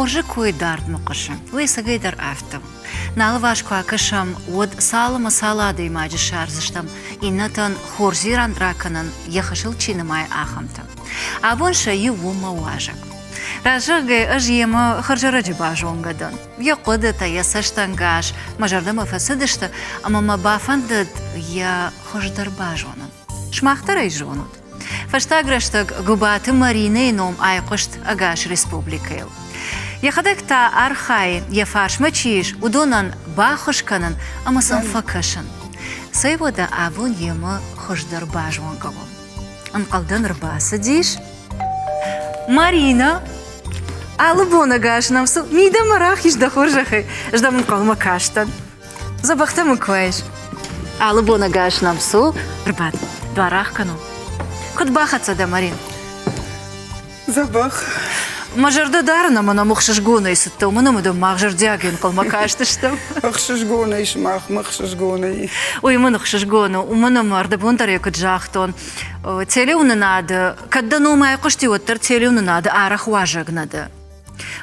خورج کوی درد مقشم ویسا گیدر افتم نالواش کو اکشم ود سال مسالا دی ماج شارزشتم اینتن خورزیران راکنن یخشل چینمای آخمتم آبون شیو وما واجک راجعه أجيما خرج رجب عجون قدن يا قدرة يا سشتنجاش ما جردم فسدشت أما ما بافندد يا خرج درباجونن شماختر يجونود فاشتاقرشتك قبات ماريني نوم آيقشت أجاش ريسبوبليكيل يا خدك تا أرخاي يا فارش ماتشيش ودونن باخش كنن أما سنفكشن سيبودا أبون يما خرج درباجون قوم أنقلدن رباسة ديش مارينا алыбона гашнамсы, мида марах иш да хоржахы, ждамын қалма каштан. Забахтамы квайш. Алыбона гашнамсы, рбат, дварах кану. Кот бахатса да, Марин? Забах. Мажарда дарна мана мухшашгона исыттау, мана мыда мағжардяген қалма каштыштым. Ахшашгона иш махшашгона. Ой, мана хшашгона, умана марда бунтар якыт жахтон. Целеуны нады, кадда номай қошти оттар целеуны нады, арах важагнады.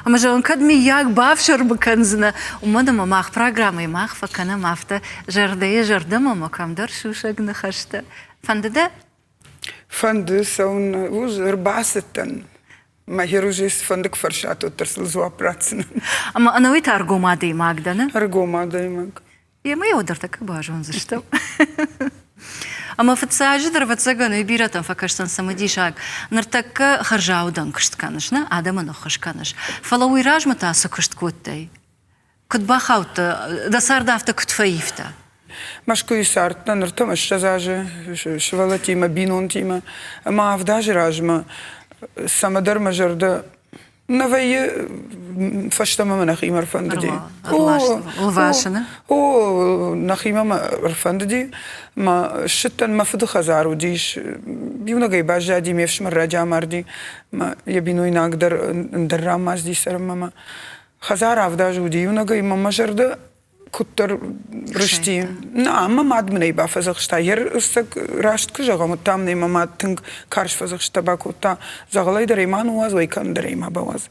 Ama jön kadmi yak bavşar bakınzına. Umadım ama programı mak fakana mafta jardaya jardım ama kamdar şuşagna haşta. Fandada? Fandı saun uz rbasetten. Ma hirujis fandık farşat otarsıl zwa pratsın. Ama anavit argomadi magdana? Argomadi mag. Yema yodartak bajun zıştım. Ama fıtsacı dırvatsagan ibiratın fakashtan samadişak nırtakka harjaudan kışt kanışna adamın oxış kanış. Fala uyrajma tası kışt kuttay. Kut baxavta da sardafta kut faifta. Машко и сартна ныртама шазаже швалатима бинонтима ма авдажи ражма самадар мажарда навай фаштама манахимар фандди. Лвашина. О, нахима фандди ма шиттан мафду хазару диш бивнагай бажади мевшмар раджа марди ма ябину инагдар даррамаз ди сармама хазар авдажи удивнагай ма мажарда كتر رشتي نعم ما عاد مني بافزق شتا ير استك راشت كجا متامني ما تنك كارش فزق شتا باكوتا زغلاي دريمان واز ويكن دريما بواز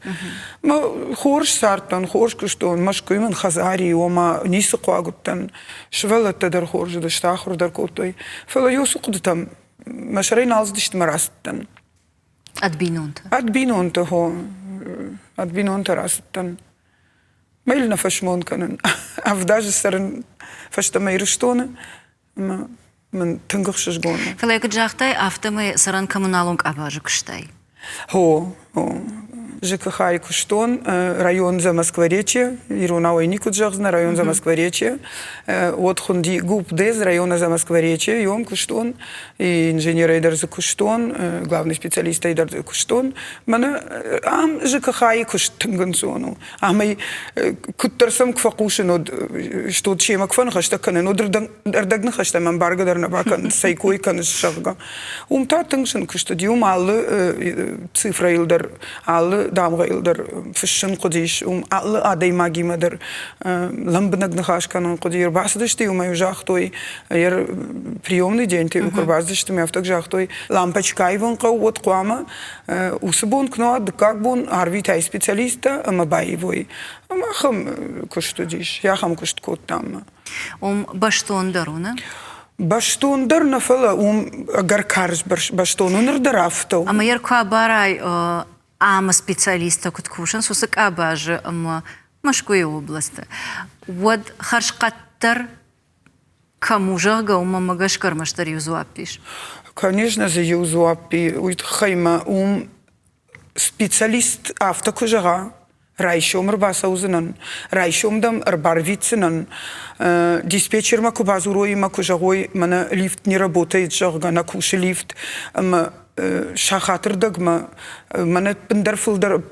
ما خورش سارتن خورش كشتون مشكوي من خزاري وما نيسقوا قطن شفلت تدر خورج دشتا اخر در كوتي فلا يوسق دتم مشرين عز دشت مراستن ادبينونت هو ادبينونت راستن ما يلنا فشمون كانن أفداج السرن فشتا ما يرشتونا ما من تنقخش جونا. فلاك جاختاي أفتما سرن كمونالونك أباجك شتاي. هو ЖКХ и Куштон, район за Москворечье, Ируна Уйнику Джахзна, район за Москворечье, от Хунди Губ Дез, района за Москворечье, Йом Куштон, и инженер Эйдар за Куштон, главный специалист Эйдар за Куштон, мана ам ЖКХ и Куштангансону, ам и куттарсам кфакушин, что чема кфан хашта канен, дардагна хашта ман баргадарна бакан, сайкой кан шагга, та тангшин Куштадиум аллы цифра Илдар, аллы дамга илдер фишн قديش alle adai magi madar ламбнаг нахашкан قدير басдышты умаю жахтой ер приемный день ты курбаздышты меня автак жахтой лампочка ивон вот куама усбон кнод как бон арвитай специалиста мабаевой махам куштудиш я хам кушткот там баштон даруна Баштон дар нафала агар карш баштон нердарафто ама ер кабарай ама специалиста куткушан сусак абажи ама Машкуя область. Вот харшкаттар кому жага ума магашкар маштар юзуапиш? Конечно, за юзуапи уйтхайма специалист автокужага. Райшом рбаса узенан, райшом дам рбарвиценан, диспетчер маку базурой маку жагой, мана лифт не работает жага, на куши лифт, шахатыр дагма, мана пендер филдер,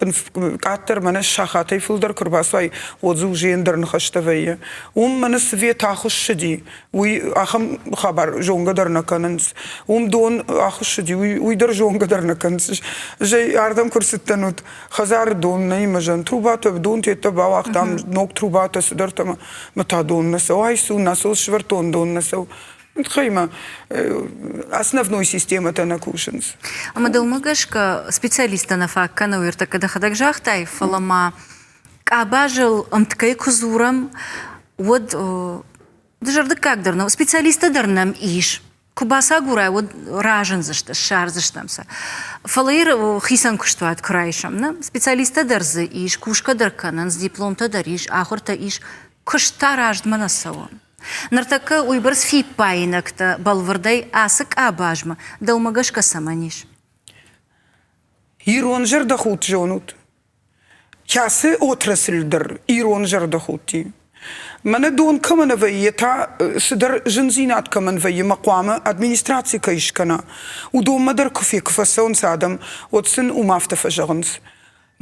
катер мана шахатай филдер курбасвай, отзу жендер нахаштавая. Мана свет ахуш шди, уй ахам хабар жонга дарнакананс, дон ахуш шди, уй дар жонга дарнаканс. Жей ардам курситтанут, хазар дон наимажан. Трубата дон тета бавах там ног трубата сюда там мата дон насау айсу насау швартон дон насау. Тхайма основной система та накушенс. Ама да умагашка специалиста на факка на уирта когда хадак жахтай фалама Кабажил амткай кузурам, вот дежарда как дарно, специалисты дарнам иш. Кубаса гурай, вот ражен зашта, шар заштамса. Фалаир хисан куштуат крайшам, на специалисты дарзы иш, кушка дарканан, с диплом-то дариш, ахор-то иш, кушта раждмана савон. Нартака уйбарс фи пайнакта балвардай асык абажма, далмагашка саманиш. Ирон жердахут жонут. Часы отрасльдер, ирон жердахути. Мене дон камен вeye та сидер жінзінат камен вeye мақвами адміністрації кайшкана. Удом мадер кофе кфасон садам, от син умафта фажагнс.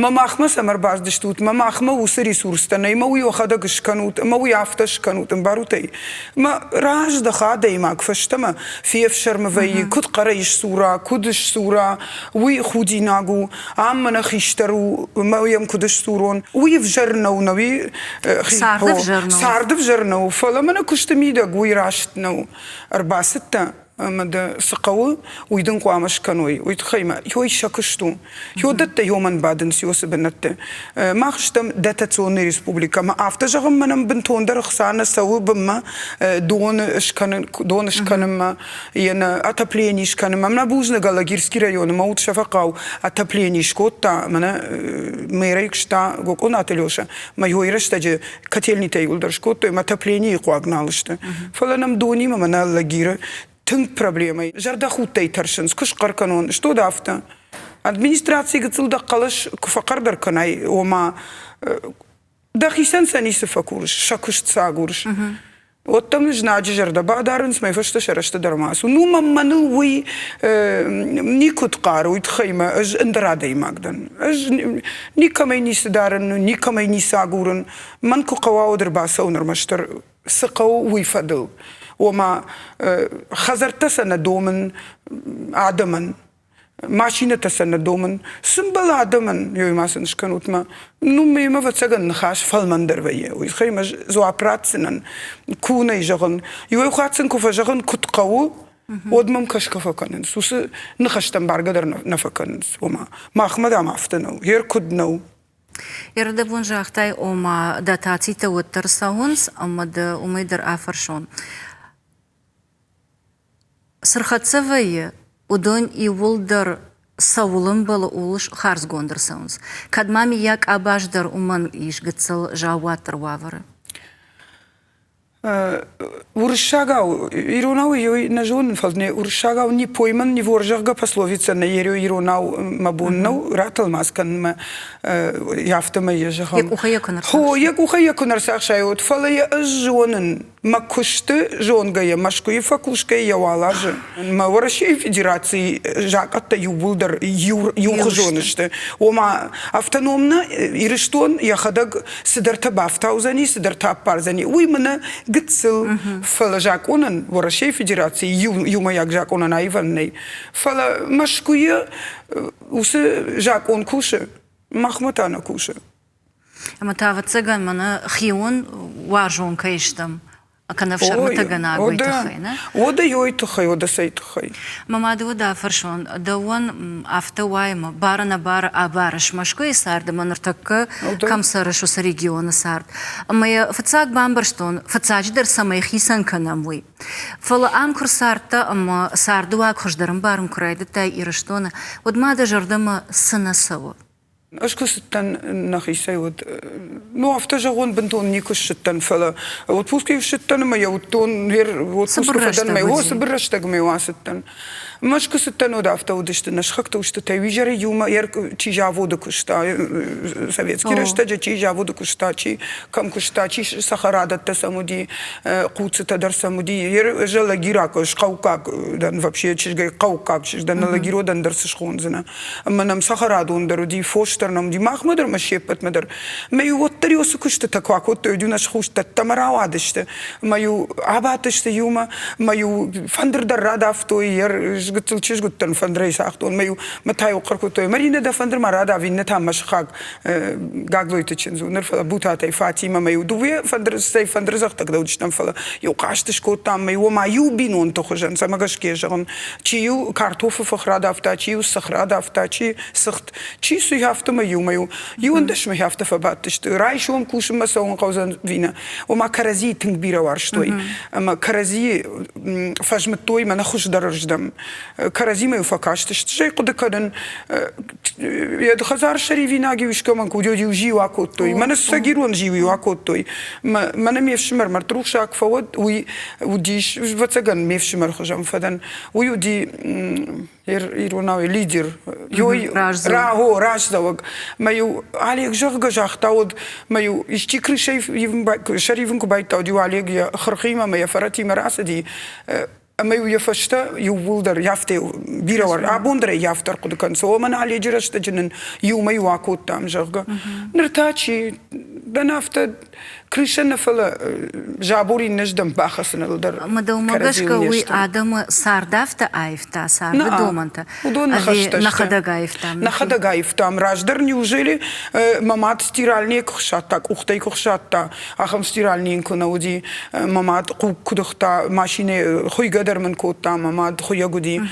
مماخمة سمر باز دشتوت مماخمة وسري سورستني ما ويوخدا قشكنوت ما ويافتش كنوت مباروتي ما راج دخا دايما كفشتما في افشر مفي كد قريش صورة كدش صورة وي خودي ناقو عمنا خيشترو ما ويم كدش صورون ويفجرنو نوي سارد فجرنو فلا منا كشتميدا قوي راشتنو 4-6 مد سقوه ويدن قامش كانوي ويتخيمه يوي شكشتو يو دت يومن بعدن سيوس بنت ما خشتم دت توني ريسبوبليكا ما افتجهم من بنتون در خسانه سو بما دون اشكن ما ينا اتبليني اشكن ما نبوزنا галагирский район ما ут шафакау اتبليني шкотта мана мейрекшта гокона телёша ما йойрештаje котельните юлдар шкотто ма отопление қуагналышты фаланам дони мана лагира тынк проблемой. Жарда хуттай таршынс, кыш карканон, что дафта? Администрация гыцылда калыш куфакардар канай, ома да хисан санисы факурыш, шакыш цагурыш. Вот там жнаджи жарда бадарын смай фашта шарашта дармасу. Ну мамманыл уй никут кару итхайма, аж эндрада имагдан. Аж никамай нисы дарын, никамай нисы агурын. Манку кавау дарбаса унармаштар сыкау уй фадыл. وما خزرتسنا دومن عدمن ماشينة تسنا دومن سنبل عدمن يوي ما سنشكنوت ما نومي ما فتسجن نخاش فالمندر ويا ويخي ما زو عبراتسنن كونا يجغن يوي خاتسن كوفا جغن كت قو ودمم كش كفكنن سوس نخشتن بارقدر نفكنن وما ما أحمد عم أفتنو هير كدنو يرد بونجا أختاي أما داتاتي توتر ساونس أما دا أميدر آفرشون سرخاتسوية удон и волдар саулым было улыш харс гондер саунс. Кадмами як абаждар уман иш гыцыл жаватыр вавары. Уршагау, иронау йой на жон фалне, уршагау ни пойман, ни воржага пословица на ерио иронау мабуннау, ратал маскан ма яфтама ежахам. Як ухаяку нарсах. Хо, як ухаяку нарсах шайот, фала я жонен, ма кушты жонгая, машкуи факушкая явалажы. Ма ворашей федерации жакатта юбулдар юха жонышты. Ома автономна, ириштон, яхадаг сидарта бафтаузани, сидарта парзани. Уй мана гыцыл фала жаконан, ворашей федерации юма як жаконан айванней. Фала машкуя усы жакон кушы, махматана кушы. Ама тава цыган мана хион важон кайштам. Аканав шарматагана агуйтахай, на? Ода йойтахай, ода сейтахай. Мамады ода фаршон, да он автовайма, бара на бара, а бараш машко и сарда, манартакка камсараш уса региона сард. Мая фацаг бамбарштон, фацаждар самай хисан канамуй. Фала ам курсарта, ама сардуа кхождарам барам курайда тай ираштона, от мада жардама сынасаво. أشكو ستن نخي سيود نو أفتجعون بنتون نيكوش ستن فلا وتبوسكي ستن ما يوتون هير وتبوسكي فدن ما هو سبرشتك ما يواستن مشكو ستن ودا أفتودشت نشخكت وشت تيجري يوم ير تيجا ودا كشتا советский رشتا تيجا ودا كشتا تي كم كشتا تي سخرادة تسمودي قوت تدر سمودي ير جل جيراك شقوكاك دن вообще تيجي قوكاك دن لاجيرو دن درس شخون زنا أما نم سخرادون درودي فوش нам димах мадер машепат мадер маю оттарио сукушта таква котто юнаш хушта тамаравадышты маю абатышты юма маю фандердар радавто ер чиж гуттан фандрей сахтон маю матай оқаркутой марина да фандр марада винна тамаш хаг гаглойте чинзу нерфа бутатай фатима маю дуе фандр сей фандр захтак да учтам фала ю каштиш котам маю маю бинон то хожан самагашке жагон чию картофе фахрада афта чию сахрада афта чи сахт чи су хафта маю юндаш ме хафта фабаттиш райшум кушм масаун qauzan вина ома карази тингбира варштой ама карази фажмтой мана хуждарждам карази маю факаштиш шей кудакадан я хазар шаривина гивишка ман кудёди жива коттой мана сагирон живи акоттой мана мевшмер мартрушак фавод уи удиш вацаган мевшмер хожам фадан уи уди иронау лидер ёй рао раздавак маю алек жагга жахтауд маю ишти крышей шаривин кубайта ди алек я хрхима мая фаратима расади маю я фашта ю вулдер яфте биравар абондре яфтар кудкан сооман алежрашта джинен ю маю акот там жагга нертачи данафта крыша нафала жабури неждам бахасна дар мадалмагашка уи адам сардафта айфта сарда доманта нахадагаевтам раждар неужели мамат стиральник хшаттак ухтай хшатта ахам стиральник науди мамат кудахта машине хуйгадарман котта мамат хуягуди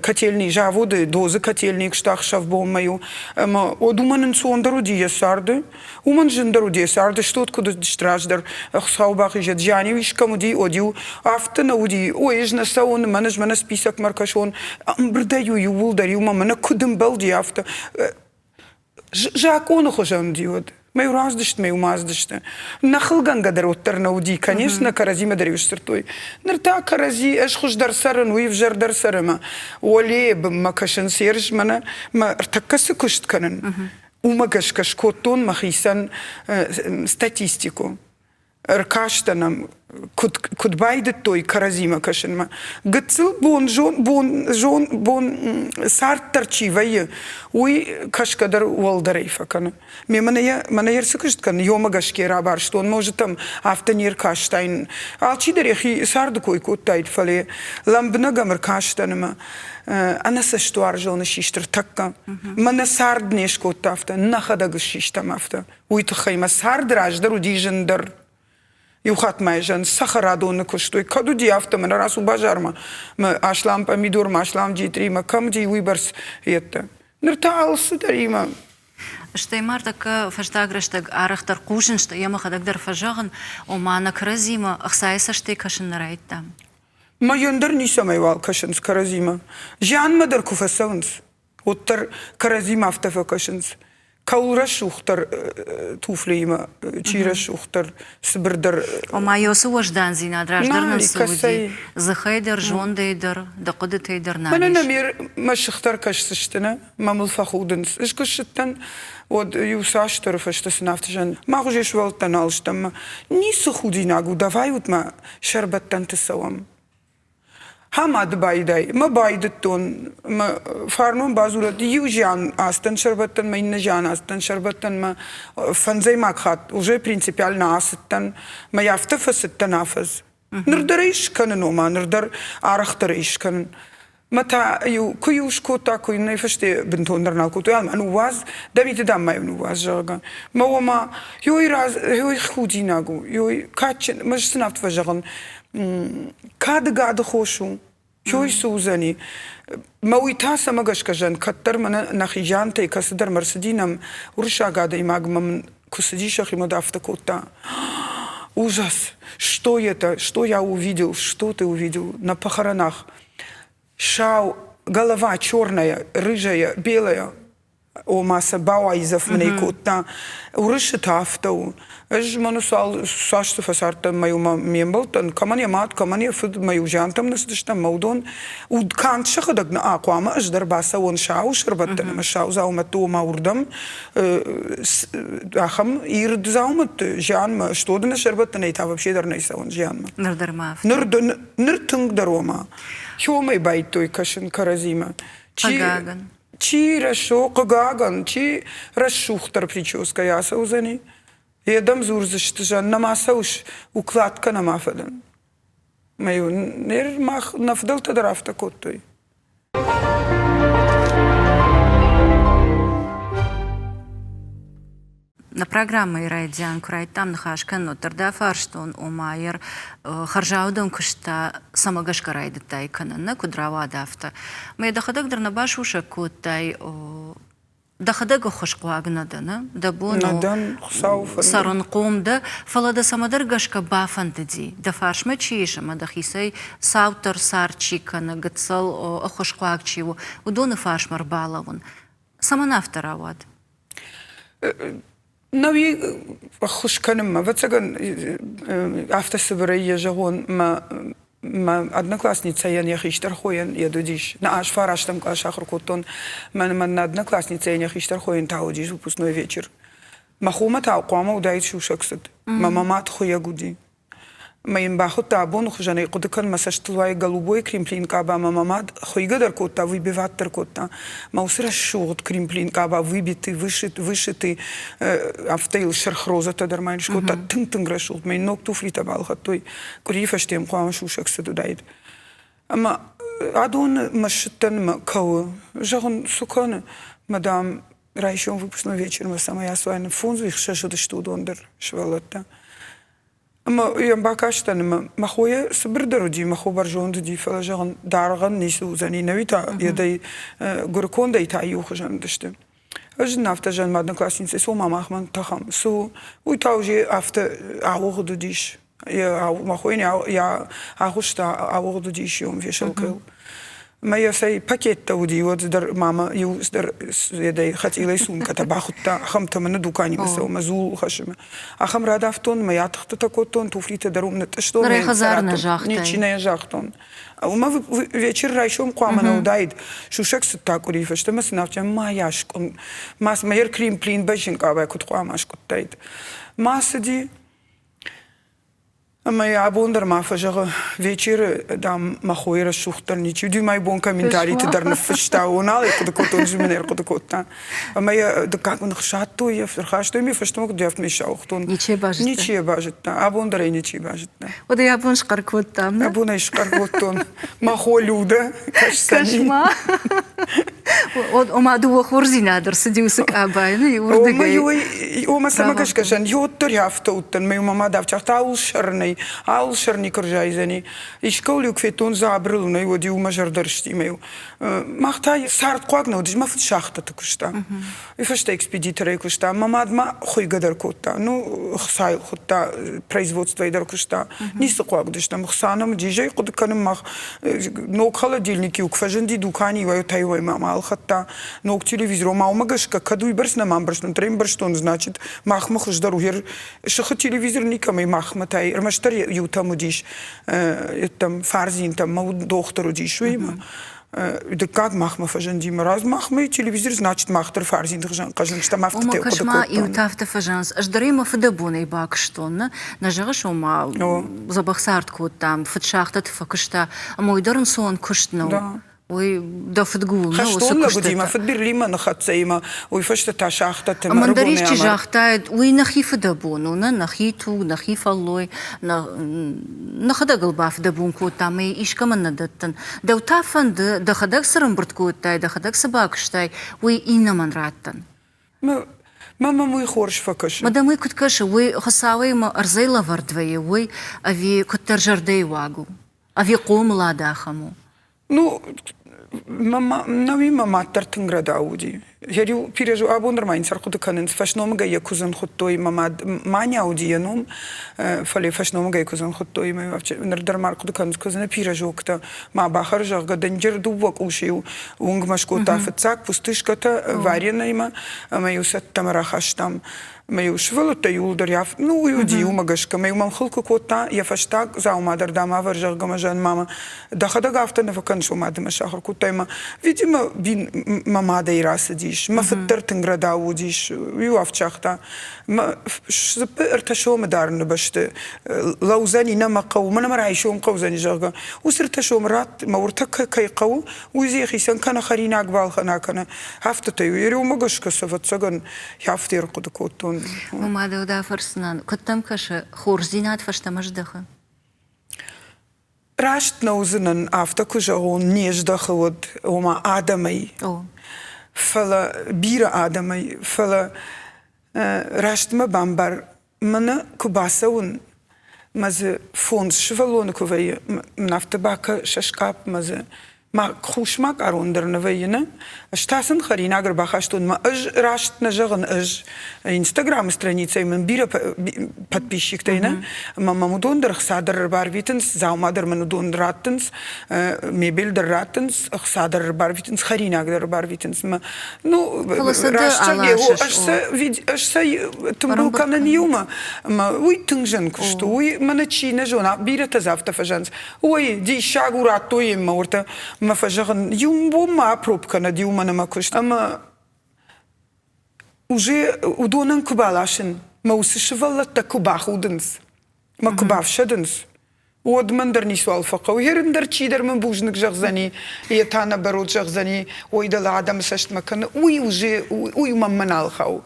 котельный заводы дозы котельник штах шавбомаю одуманын сондаруди ясарды уман жиндаруди сарды что куда страждар хсаубах ижет жаневич камуди одил автонауди оежна саун менеджмент список маркашон брдаю ювулдари мамана кудым балди авто жакону хожан диод маю раздышт маю маздышты нахылган гадар оттарнауди конечно каразима даривштыртой нерта карази эш хуждар сарын уив жардар сарыма оле макашын серж мана таккасы куштканын умагашкаш котон махисан статистику ркаштанам кудбайды той каразима кашынма гыцыл бон сарттарчи вайы уй кашкадар уалдарайфаканы мана ерсы кышткан йомагашке рабар что он может там автонер каштайн алчидарехи сарды кой коттайт фале ламбнагамыр каштаныма анаса что аржона шиштыр такка мана сарднеш коттафта нахадагы шиштамафта уйтхайма сардраждар удижендар Юхат майжан сахарадоны куштой кадуди автоман раз у бажарма мы ашлам помидор машлам джитри мы камди выборс это нерталсы дарима Штей мартак фаштаграштаг арахтар кушин что я махадагдар фажаган омана каразима ахсайса штей кашин нарайта ма йондар нисамайвал кашин с каразима жан мадар куфасавнс оттар каразима автофа кашинс Каураш ухтар туфлима, чираш ухтар сбрдар. Омайосы ождан зина драждарна суди. Захайдар жондайдар, дақудатайдар намеш. Мана намер машхтар кашсыштына, мамыл фахудынс. Ишкашттан от юсаштар фаштасын автожан. Мағужеш валтан алштам. Нису худинагу давают ма шарбаттан тысалам. Хамад байдай, ма байдыттон, ма фарнон базурат южан астан шарбаттан, ма инна жан астан шарбаттан, ма фанзай макхат, уже принципиально астан, ма яфта фасыттан афаз. Нырдар ишканын ома, нырдар арахтар ишканын. Мата ю куюш кота куй не фаште бентондар налкоту алма ну ваз давите дамай ну ваз жага ма ома юй раз юй худинагу юй качен маш снафт важаган кад гад хошу юй сузани ма уйта самагашкажан каттар мана нахижанта и касдар марсидинам урша гада имагмам кусадишах ему дафта кота ужас что это что я увидел что ты увидел на похоронах Шау, голова черная, рыжая, белая, о масса бауайзов мне кота, урышит автоу. Эж манусал сашты фасарта мою мембалтан, камания мат, камания фуд мою жантам настышта маудон. Уд канчаха дагна аквама, эж дарбаса он шау, шарбаттана шау заумату маурдам, ахам ирд заумат жан, что да на шарбаттана, это вообще дарнайса он жан. Нырдармав. Ныртынг дарома. Хёмай байтой кашин каразима. Кагаган. Чи рашо кагаган, чи рашухтар прическа яса узани. Едам зурзышты жан намаса уж укладка намафадан. Маю нер мах нафдал тадарафта коттой. На программы Райдян Курайтам Нахашкан Нотарда Фарштон Умайер Харжаудам Кушта Самагашка Райдтай Канана Кудрава Дафта. Мы доходок Дарнабаш уша Кутай доходок Хошквагнадана, Дабуну Саранкомда, Фалада Самадаргашка Бафантади, да Фаршма Чишама, да Хисей Саутер Сарчикана, Гацал Хошквагчиву, Удона Фаршмар Балавун. Саманафтарават. نوی خوش کنم ما وقتی افت سبری جهان ما ادنا классница я не хищер хоен я додиш на аж фараштам каш ахркотон من ادنا классница я не хищер хоен таудиш выпускной вечер махума тауқама удайт шушаксад мамамат хоя гуди моим бахот табон хужаны кудыкан масаштылвай голубой кремплин каба мамамад хойгадар кота выбиваттер кота маусра шугот кремплин каба выбитый вышитый автейл шерхроза тадармайнш кота тын грашулт мей ног туфли табал хатой курифаштем қуам шушаксы дудайд ама адон машиттан кау жагон сукан мадам райшон выпускной вечер мы самая свайна фунзу их шашуды штудондер швалатта اما یم باکاشتن ما خویه صبر درودی ما خو برجون دودی فلاجان دارغن نیسو زنی نویتا یدی گرکون دی تایو خجان داشته. از نفت جان مادن کلاسینس سو ماما خمان تخم سو وی تاوجی افت آوخ دودیش یا ما خوین یا آخوشتا آوخ دودیش یوم فیشل کل. ما يسي باكيت تودي ودر ماما يوزدر يدي خاتي ليسون كتبا خطا خمت من دوكاني مسو مزول خشمه اخم رادافتون ما ياتخت تكوتون توفريت دروم نتشتون نري خزارنا جاختي نيچي не жахтон وما вечер райшом قامنا ودايد شو شكس تاكوري فشتمس نافچ ما ياشكون ماس ماير كريم بلين بشين كابا كنت قاماش كنت دايد ما سدي اما я бондер ма фажага вечер дам махойра шухтар ничи ди май бон комментарий те дарна фашта онал и кодкотон жменер кодкота ама я да как он хшату я ферхашто ми фаштмок дефт ми шаухтон ничи бажит а бондер ничи бажит ода я бон шкаркоттам да бон шкаркоттон махо люда кашма од омаду хурзинадер сидиуск абайны и урдыгай ома сама кашкашан йоттор яфтоуттан мей мама давчарта улшарнай алшарни коржайзани и школу кфетон забрылны и води умажардыршти мею махтай сарт қуагна одиш мафт шахта такушта и фашта экспедиторы кушта мамадма хойгадар котта ну хсай хотта производство идар кушта нис қуагдиш там хсанам дижей кудканам мах ног холодильники укфаженди дукани вай тайвай мама алхатта ног телевизор маумагашка кадуй барсна мамбаршн трем барштон значит махма хуждару хер шах телевизор никамай махматай рмаштар юта мудиш там фарзин там мау доктору дишуйма да как махма фажанди раз махма телевизор значит махтар фарзин кажан что мафте те кошма юта фажанс аждарима фдабуны бакштон нажагаш ома забахсарт кот там фшахтат факшта мойдорн сон куштно ой да футгул ну что будем футберлима на хатсейма ой фашта ташахта тема мандариш жахтает ой нахи фдабуну на нахиту нахи фаллой на хадагал баф дабун котам и ишкаманадаттан да утафан да хадаг сырымбырт коттай да хадаг собакштай ой иннаманраттан мама мой хорш факаш мадам ой куткаш ой хасавай ма арзайла вардвае ой ави коттаржардей вагу ави комладахаму ну, мама, нави мама тартингра дауди. Я пережу абондер майн сархуды канен фашномга якузан хуттой мама маня аудиянум фале фашномга якузан хуттой май вавче нердар маркуды канен сказана пережу кта ма бахар жага денджер дубак ушиу унг машкота фцак пустышката варенайма май усат тамарахаштам маю швалата юлдар яф ну юди умагашка маю мам хылку кота я фаштаг заумадар дама варжаг гамажан мама да хадага автана вакан шумадма шахар кутайма видимо бин мама да ирасадиш ما فطرت نقردا وديش يوقف شخطا ما ارتشوا مدارن بشت لو زاني نما قو ما نمر عايشون قو زاني جاغا وسرتشوا مرات ما ورتك كي قو وزي خيسان كان خرينا قبال خنا كان هفتة يريو مقش كسفت سجن يفتير قد كوتون وما ده فرسنا كتم كش خورزينات فشت مجدخه Рашт наузынан автокужагон неждах вот ома адамай. О. Фала бира адамай. Фала рашт ма бамбар. Мана кубасаун. Мазе фонд швалон кувай. Нафтабака шашкап мазе. ما خوشماک آروندر نویینه. اشتاسن خرین اگر بخشتون ما اج راشت نجگن اج اینستاگرام استرانیچه من بیره подписчик تینه. ما مودون در خسادر بارویتنس زاوما در منودون راتنس میبیل در راتنس خسادر بارویتنس خرین اگر بارویتنس ما نو راشتگی او اشسای تمرو کننیوما ما وی تنجن کشتو وی من چی نجونا بیره تزافت فجانس وی دی شاگورات تویم مورتا ما فجأة يوم بوما أبروب كنا ديوم أنا ما كشت أما وجي ودونن كبالاشن ما وسش فلت كباخ ودنس ما كباف شدنس ود من درني سؤال فقه وهيرن در چی در من بوجنك جغزني يتانا برود جغزني ويدا العدم سشت مكان ويوجي ويوم من الخاو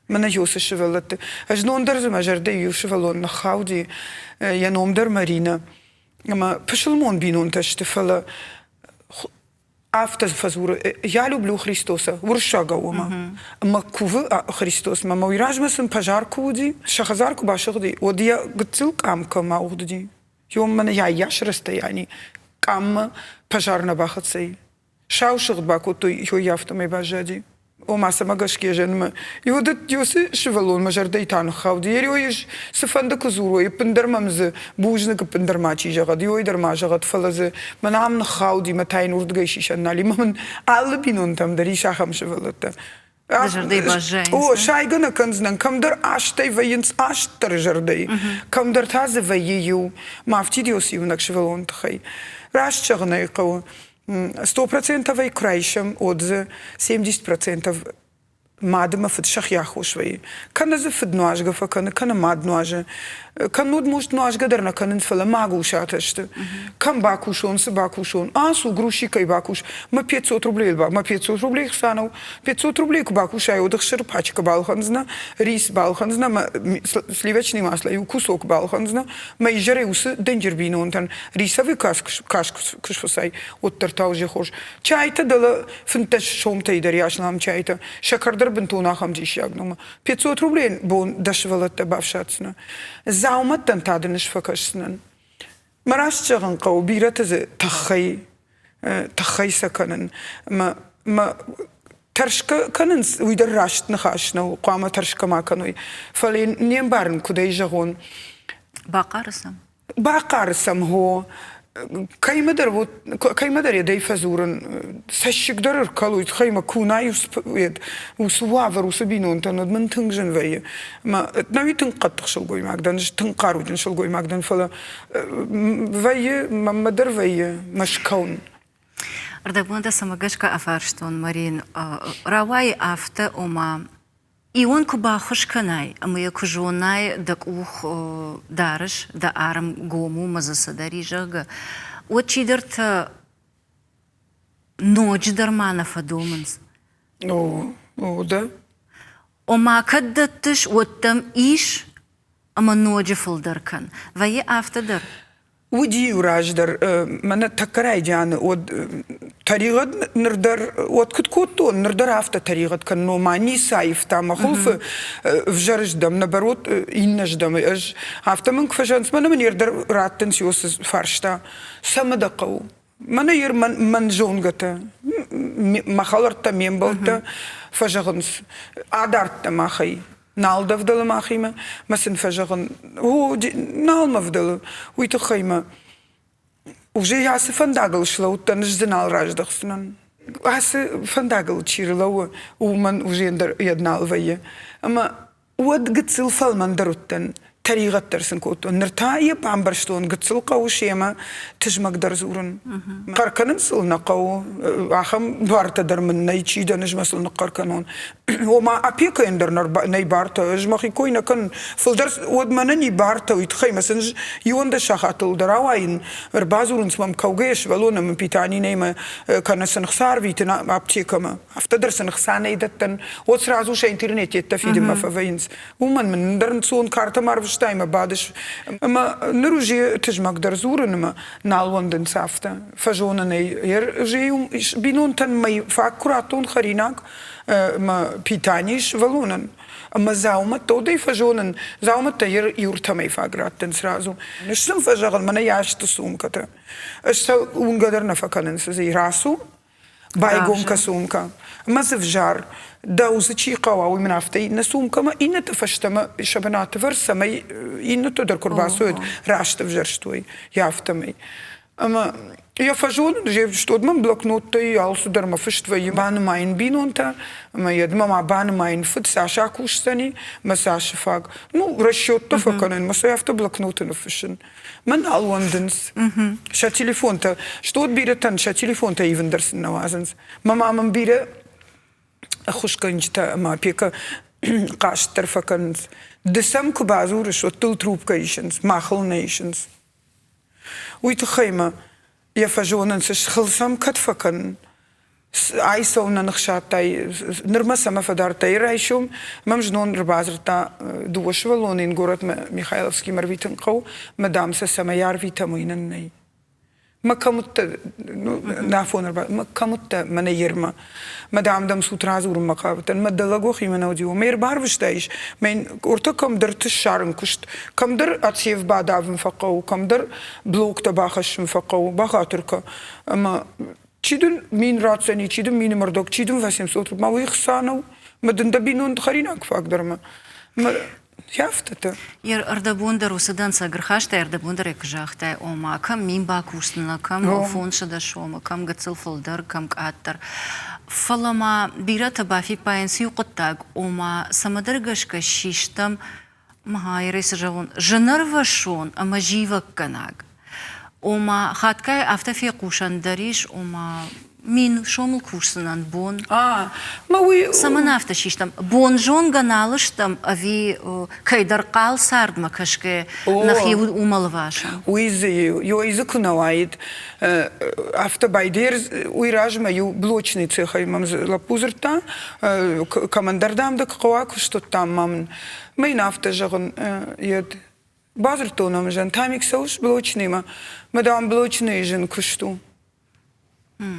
من يوسش فلت أجنون در زمجر دي يوشفلون نخاو دي ينوم در مارينا أما بشلمون بينون تشتفلا автофазура. Я люблю Христоса. Воршагаума. Ма кува Христос. Ма мойражмасын пожарку уди. Шахазарку башагди. Вот я гцил камка мауди. Йом мене яш расстоянии. Кам пожарна бахацей. Шаушагд баку то йо автомой бажади. Ома сама гашке женма. И вот это ёсы шевалон мажарда итан хавди. Ерёеш сафанда кузуру и пендермамзы бужника пендермачи жагад. Ёй дерма жагад фалазы. Манам хавди матайн урдгайшишан нали. Маман аллы бинон там дари шахам шевалата. Жардей бажайнс. О, шайгана канзнан. Камдар аштай ваинс аштар жардей. Камдар тазе ваию. Мафти диоси унак шевалон тхай. Рашчагна икау. 100% крайшем отзы, 70% мадма фд шахяху швей. Кана за фд нуажга факана, кана мад нуажа. Кан нуд мушт нуажга дерна канен фала магу шаташты. Кан бакушон, се бакушон. Асу груши кай бакуш. Ма 500 рублей ба, ма 500 рублей хсанов. 500 рублей ку бакушай, одах шерпачка балханзна, рис балханзна, ма сливочный масло, и кусок балханзна, ма и жаре усы денджербина онтан. Рисовый кашфусай, от тартау же хош. Чайта дала финташ шомта и даряшнам чайта. Шакардар бентона хамди шагнума. 500 рублей бон дашвалата бавшатсна. زعمتن تادنش فكشنن مراش جغن قو بيرتز تخي سكنن ما ترشك كنن ويدر راشت نخاشنا وقامة ترشك ما كانوا فلين نيم بارن كدي جغون باقارسم هو كاي مدر يدي فزورن سشك درر كالو يتخيما كوناي وسوافر وسبينون تند من تنجن ويا ما ناوي تنقطع شلقوي ماكدن تنقارو جن شلقوي ماكدن فلا ويا ما مدر ويا مشكون Ардагунда самагашка афарштон Марин равай афта ома и он куба хошканай, а мы кужонай дак ух дарыш да арам гому мазасадари жага. Вот чидерта ночь дармана фадоманс. О, да. Ома каддатыш вот там иш, ама ночь фалдаркан. Вае афтадар. ودي وراجدر من تكراي جان ود طريقة نردر ود كتكوتو نردر أفتا طريقة كنو ماني سايف تام خلف فجرج دم نبروت إنش دم إج أفتا من كفجانس من يردر راتن سيوس فرشتا سمدقو من ير من جونغتا ما خلرتا ميمبلتا فجانس عدارتا ما خي نال دفدل ما خيمة مثلا فجأة هو نال مفدل ويتخيمة وجي يعس فنداغل شلو تنش زنال راجدخ سنن عس فنداغل تشير لو ومن وجي يدنال فيه أما ود قتسل فالمن دروتن طريقة ترسن كوتو نرتاي بامبرشتون قتسل قو شيما تجمق درزورن قركنن سل نقو اخم بارتا در من نيچي دنج مسل نقركنون وما ابيك اندر ني بارتا اجمخي كوينا كن فلدرس ود منني بارتا ويتخي مسنج يوند شخاتل دراوين ربازورن سمم كوغيش ولون من بيتاني نيما كان سنخسار ويتنا ابتيكما افتدر سنخساني دتن وسرازو ش انترنت يتفيد ما فاينس ومن درن سون كارتا مارفش Штайма бадыш. Ма ныруже тыжмак дарзурынма на Лондон сафта. Фажонаней жеюм бинон тан май факкуратон харинак ма питаниш валунан. Ама заума тода и фажонан. Заума тайр юртамай фаграттен сразу. Нишсам фажаган мана яшта сумката. Ишта унгадар нафаканен сази расу. Байгонка сумка. Ма завжар. Дауza чиqawa u minafta inna sumkama inna tafashtama shabanata versama inna tudar kurbasud rashta vjarshtuj jaftamay. Ama ja fajon je stod man bloknote also der ma fashtva ban mein binonta ma yedma ma ban mein fut sasha kushtani ma sasha fag nu расчет факанен ma so jafta bloknote no fashion man alwandens sha telefonta stod biretan sha telefonta evendersen nawazens mama man bire خشكنجتا ما بيكا قاش ترفكنز دسم كبازور شو تل تروب كايشنز ماخل نيشنز ويتخيمة يفجونا نسش خلصم كتفكن عيسونا نخشاتاي نرمسا ما فدارتاي رايشوم ممجنون ربازرتا دوش ولونين غورت ميخايلوفسكي مرفيتن قو مدام سسميار فيتامينن ني ما كمت نافون ما كمت من يرما مدام دم سوتراز ورم مقابة ما دلقو خي من أوديو مير بعرفش من أورتا كم در تشارن كشت كم در أتسيف بعداف مفقو كم در بلوك تباخش مفقو بخاطرك أما تشيدن مين راتسني تشيدن مين مردوك تشيدن فاسم صوت ما ويخسانو ما دندبينون خريناك فاقدر ما Яфтата. Ардабундар усадан сагрхашта ардабундар екжахта ома кам мимба курсна кам фонша да шома кам гацил фолдер кам каттар фалама бирата бафи пенсию qottag ома самадаргашка шиштам mahayres жавон жанарвашон ама живак канаг ома хаткай автафи кушандариш ома Min шомл курсынан бон. Ma oui. Саманавта шиштам. Бон жон ганалыштам ави кайдарқал сардма кашке нахи умалвашам. Уизи, ё языку наваид. Автобайдер уиражма ю блочный цеха имам лапузерта. Командардам да каковаку что там мам. Мейн автожагон ед. Базертоном жан тамик сауш блочный ма. Мадам блочный жен кушту.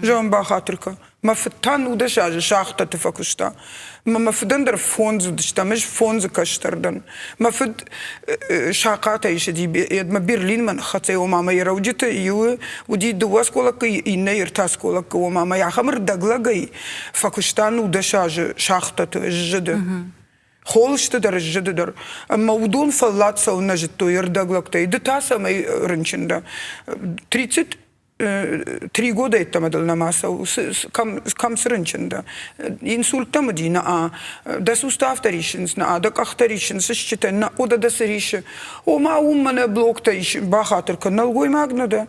Жон бахатрка. ما فتان ودش شاخته تفكشتا ما فدندر فونز ودشتا مش فونز كشتردن ما فد شاقات ايش دي ما برلين من خطي وماما يروجت يو ودي دواس كولك إنه يرتاس كولك وماما يا خمر دغلغي فكشتان ودش شاخته جد خولشت در جد در موضوع فلات سو نجتو يردغلك تي دتاسا ما رنچندا 3 года это модел намасал кам срынченда инсультам дина да сустав таришинс на да кахтаришинс считен на ода да сриш о ма уммана блок таиш бахатыр канал гой магнада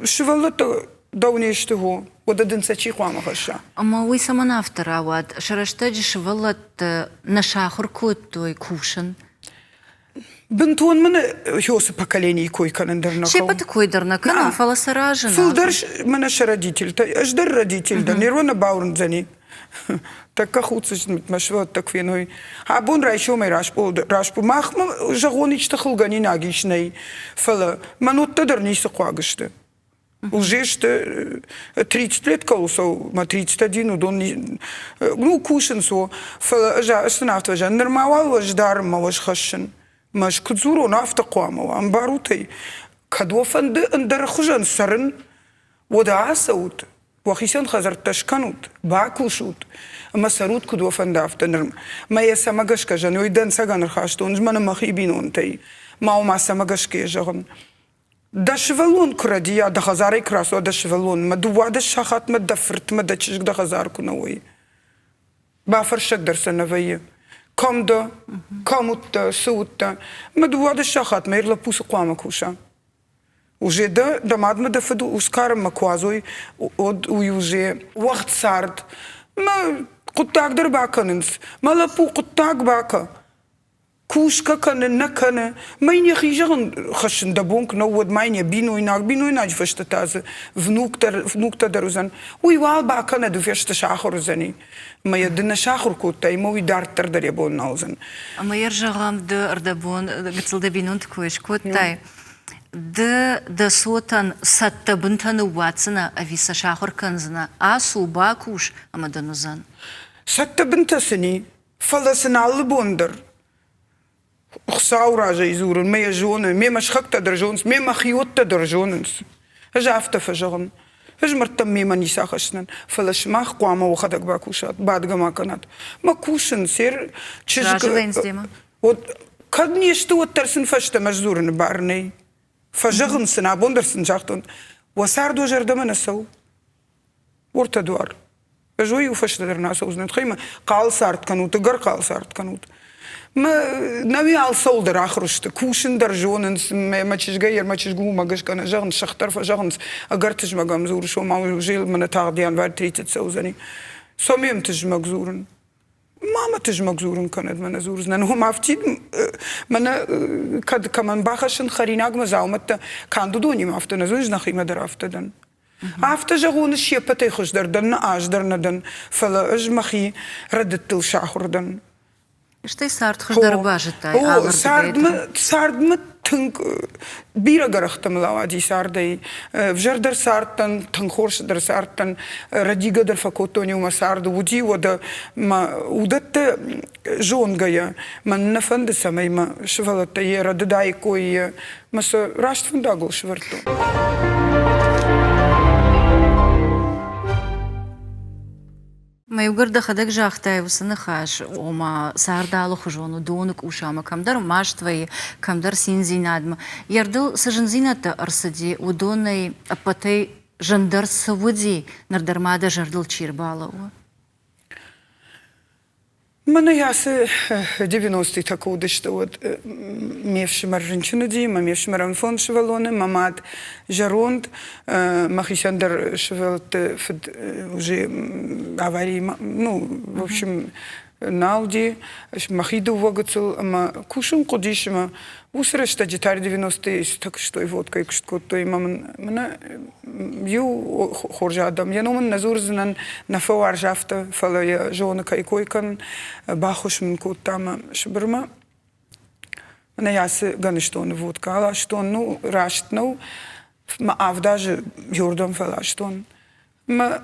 швалата даунештего ода дынсачи хвамахаша ама уй саманавтара вад шараштаджи швалат на шахур кутой кушан بنتون من هيوس поколений كوي كان درنا شيء بتكوي درنا كان فلسراجنا فلدرش من родитель أجدر родитель да нервно баурн зани так кахуцش متمشوا تكفينوي هابون رايشو مي راشبو ماخ جغونيش تخلغاني ناگيشني فلا منوت تدرني سقواغشت уже что 30 лет колосо ма 31 удон ну кушен со фала жа останавта жа нормал ждар маваш хашен مش كتزورو نافتا قوامو عم باروتي كدوفن اندر خجن سرن ودا سوت وخيسن خزر تشكنوت باكو شوت اما سروت كدوفن دافتا نرم ما يسمغش كجن ويدن سغن خاشتون جمن مخيبينون تي ما سمغش كيجن دشفلون كرديا دخزاري كراسو دشفلون ما دواد الشخات ما دفرت ما دچج دخزار كنوي بافرشك درسنويه كمدا كموتا سوتا ما دواد الشخات ما يرلا بوس قوام كوشا وجي دا مادم دا فدو اسكار مكوازوي ويوجي وقت سارد ما قطاق در باكننس ما لبو قطاق باكا Kushka kana nakana meine gieren gassen da bonk no wat meine binoinag verstataze vnukta daruzan ui wal ba kana du verste shachor zani ma yedna shachor kutay mo dar ter der bon nauzen Ama yarjagam de ardabon gitsilde binunt kuish kuttay. De sotan satta buntanu watsana avisa shachor kanzana asu bakush ama danuzan. satta bintasini falasna al bonder Sauraja izuren, mee zonen, mee schakta der zoons, mee giota der zonens. Hij afte verzogen. Hij maar mee maar niet zagen. Veel mag kwamen we hadden bakushat, bad gemaakt. Maar kussen zeer. Wat kan niet stoot tersen vaste maar zoren barney. Verzogen ze na bondersen zachten. Was haar door er de mannen zo. Wordt het door. We zo je vaste daarna zo net geen maar kalsaart kan uit, gar kalsaart kan uit. Maar nu al solder achterste kussen der zonens met je geier met je goe mag kan zeggen zachter van zeggen agartisch magam zoer zo maar zeel met het haar die aan waar treedt het zo zijn zo meer te mag zoeren mama te mag zoeren kan het men zoeren en hoe maakt het men kan man bachaschen kharinag me zou met kan doen niet maar dan zo is nog iemand eraf te dan after ze gewoon schip tegen der dan as der dan vele is magie redt til shahordan Что сарт хождарбажитай, сардме тынк бира гарахтам лавади сардай вжердер сартан тынхоршдер сартан радига дер факотони ума сарду уди вода ма удатте жонгая man нафанде самай ма швалата ера дадай кой мас раст фундагл шверту ما يقدر خدك جاختاي وسنخاش وما صار دالو خجونو دونك وشاما كم در ماشتوي كم در سينزي نادم يردل سجن زينة أرسدي ودوني أبطي جندر سودي نردر مادا جردل چيربالو Мене ясе 90-ті таку деште от мєвши маржинчину діма, мєвши маранфон шевелоне, мамад жаронд, махисяндер шевелт уже аварии, ну, в общем, налди, махиду вогацел, ама кушун кодишма, усреща детари 90-ті, так що і водка, і кштко, то і мене ю хоржа адам. Я номен назурзенен на фауаржафта, фала я жонка і койкан, бахош мен кот там шберма. Мене ясе гаништон водка, ала штон, ну, раштнау, ма авдаже йордом фала штон. Ма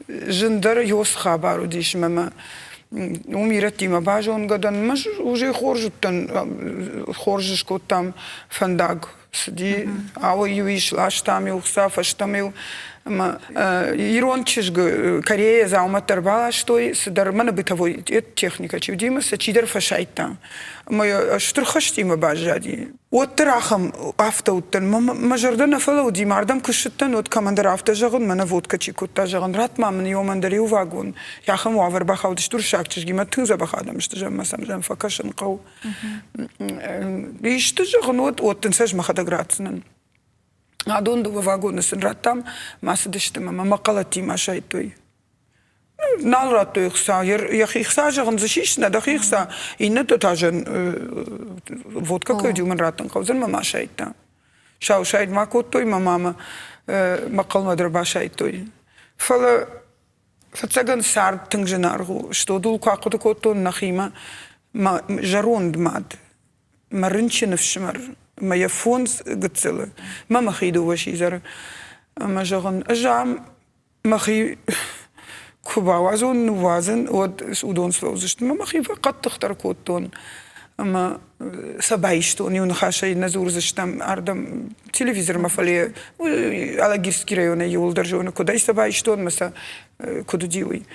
жендер йос хабару дишма, ма умирать има бажон гадан, маж уже хоржиш кот там фандаг сиди, ава юиш лаштами ухса фаштами, ирончиш Корея зауматар бала, что сидар мана бытовой техника чивдима, сачидер фашайта. Моя штрухашти има бажади. От трахам автоуттан, мажардан афала уди мардам кушттан от командир автожагон, мана водка чикутта жагон, ратма мен йомандари увагон. Яхам вавер бахауд штуршакчиш гима тунза бахадам, что жам масам жам факашан қау. И что жагон от тенсаж махадагратснан. Адон дува вагонысın раттам, масыдыштым, ама мақалати машайтой. Нал раттой ихса, ихса жағын зашишна, дах ихса, инна тотажын водка көдюмын раттын қаузын мама шайтта. Шау шайт макоттой, мама мақалмадыр башайтой. Фала фацаган сард тыңжынарғу, что дул қақыды коттон нахима, жаронд мад, марынчынов шымар. Моя фонд гцела, мама хиду ваши зар, ама жаган ажам махи кубавазон нувазен от удон слозишт, мама хи фақат тахтар коттон, ама сабайштон юнхашай назурзиштам ардам телевизор мафале Алагирский район юлдар жона кудай сабайштон маса кудудивый,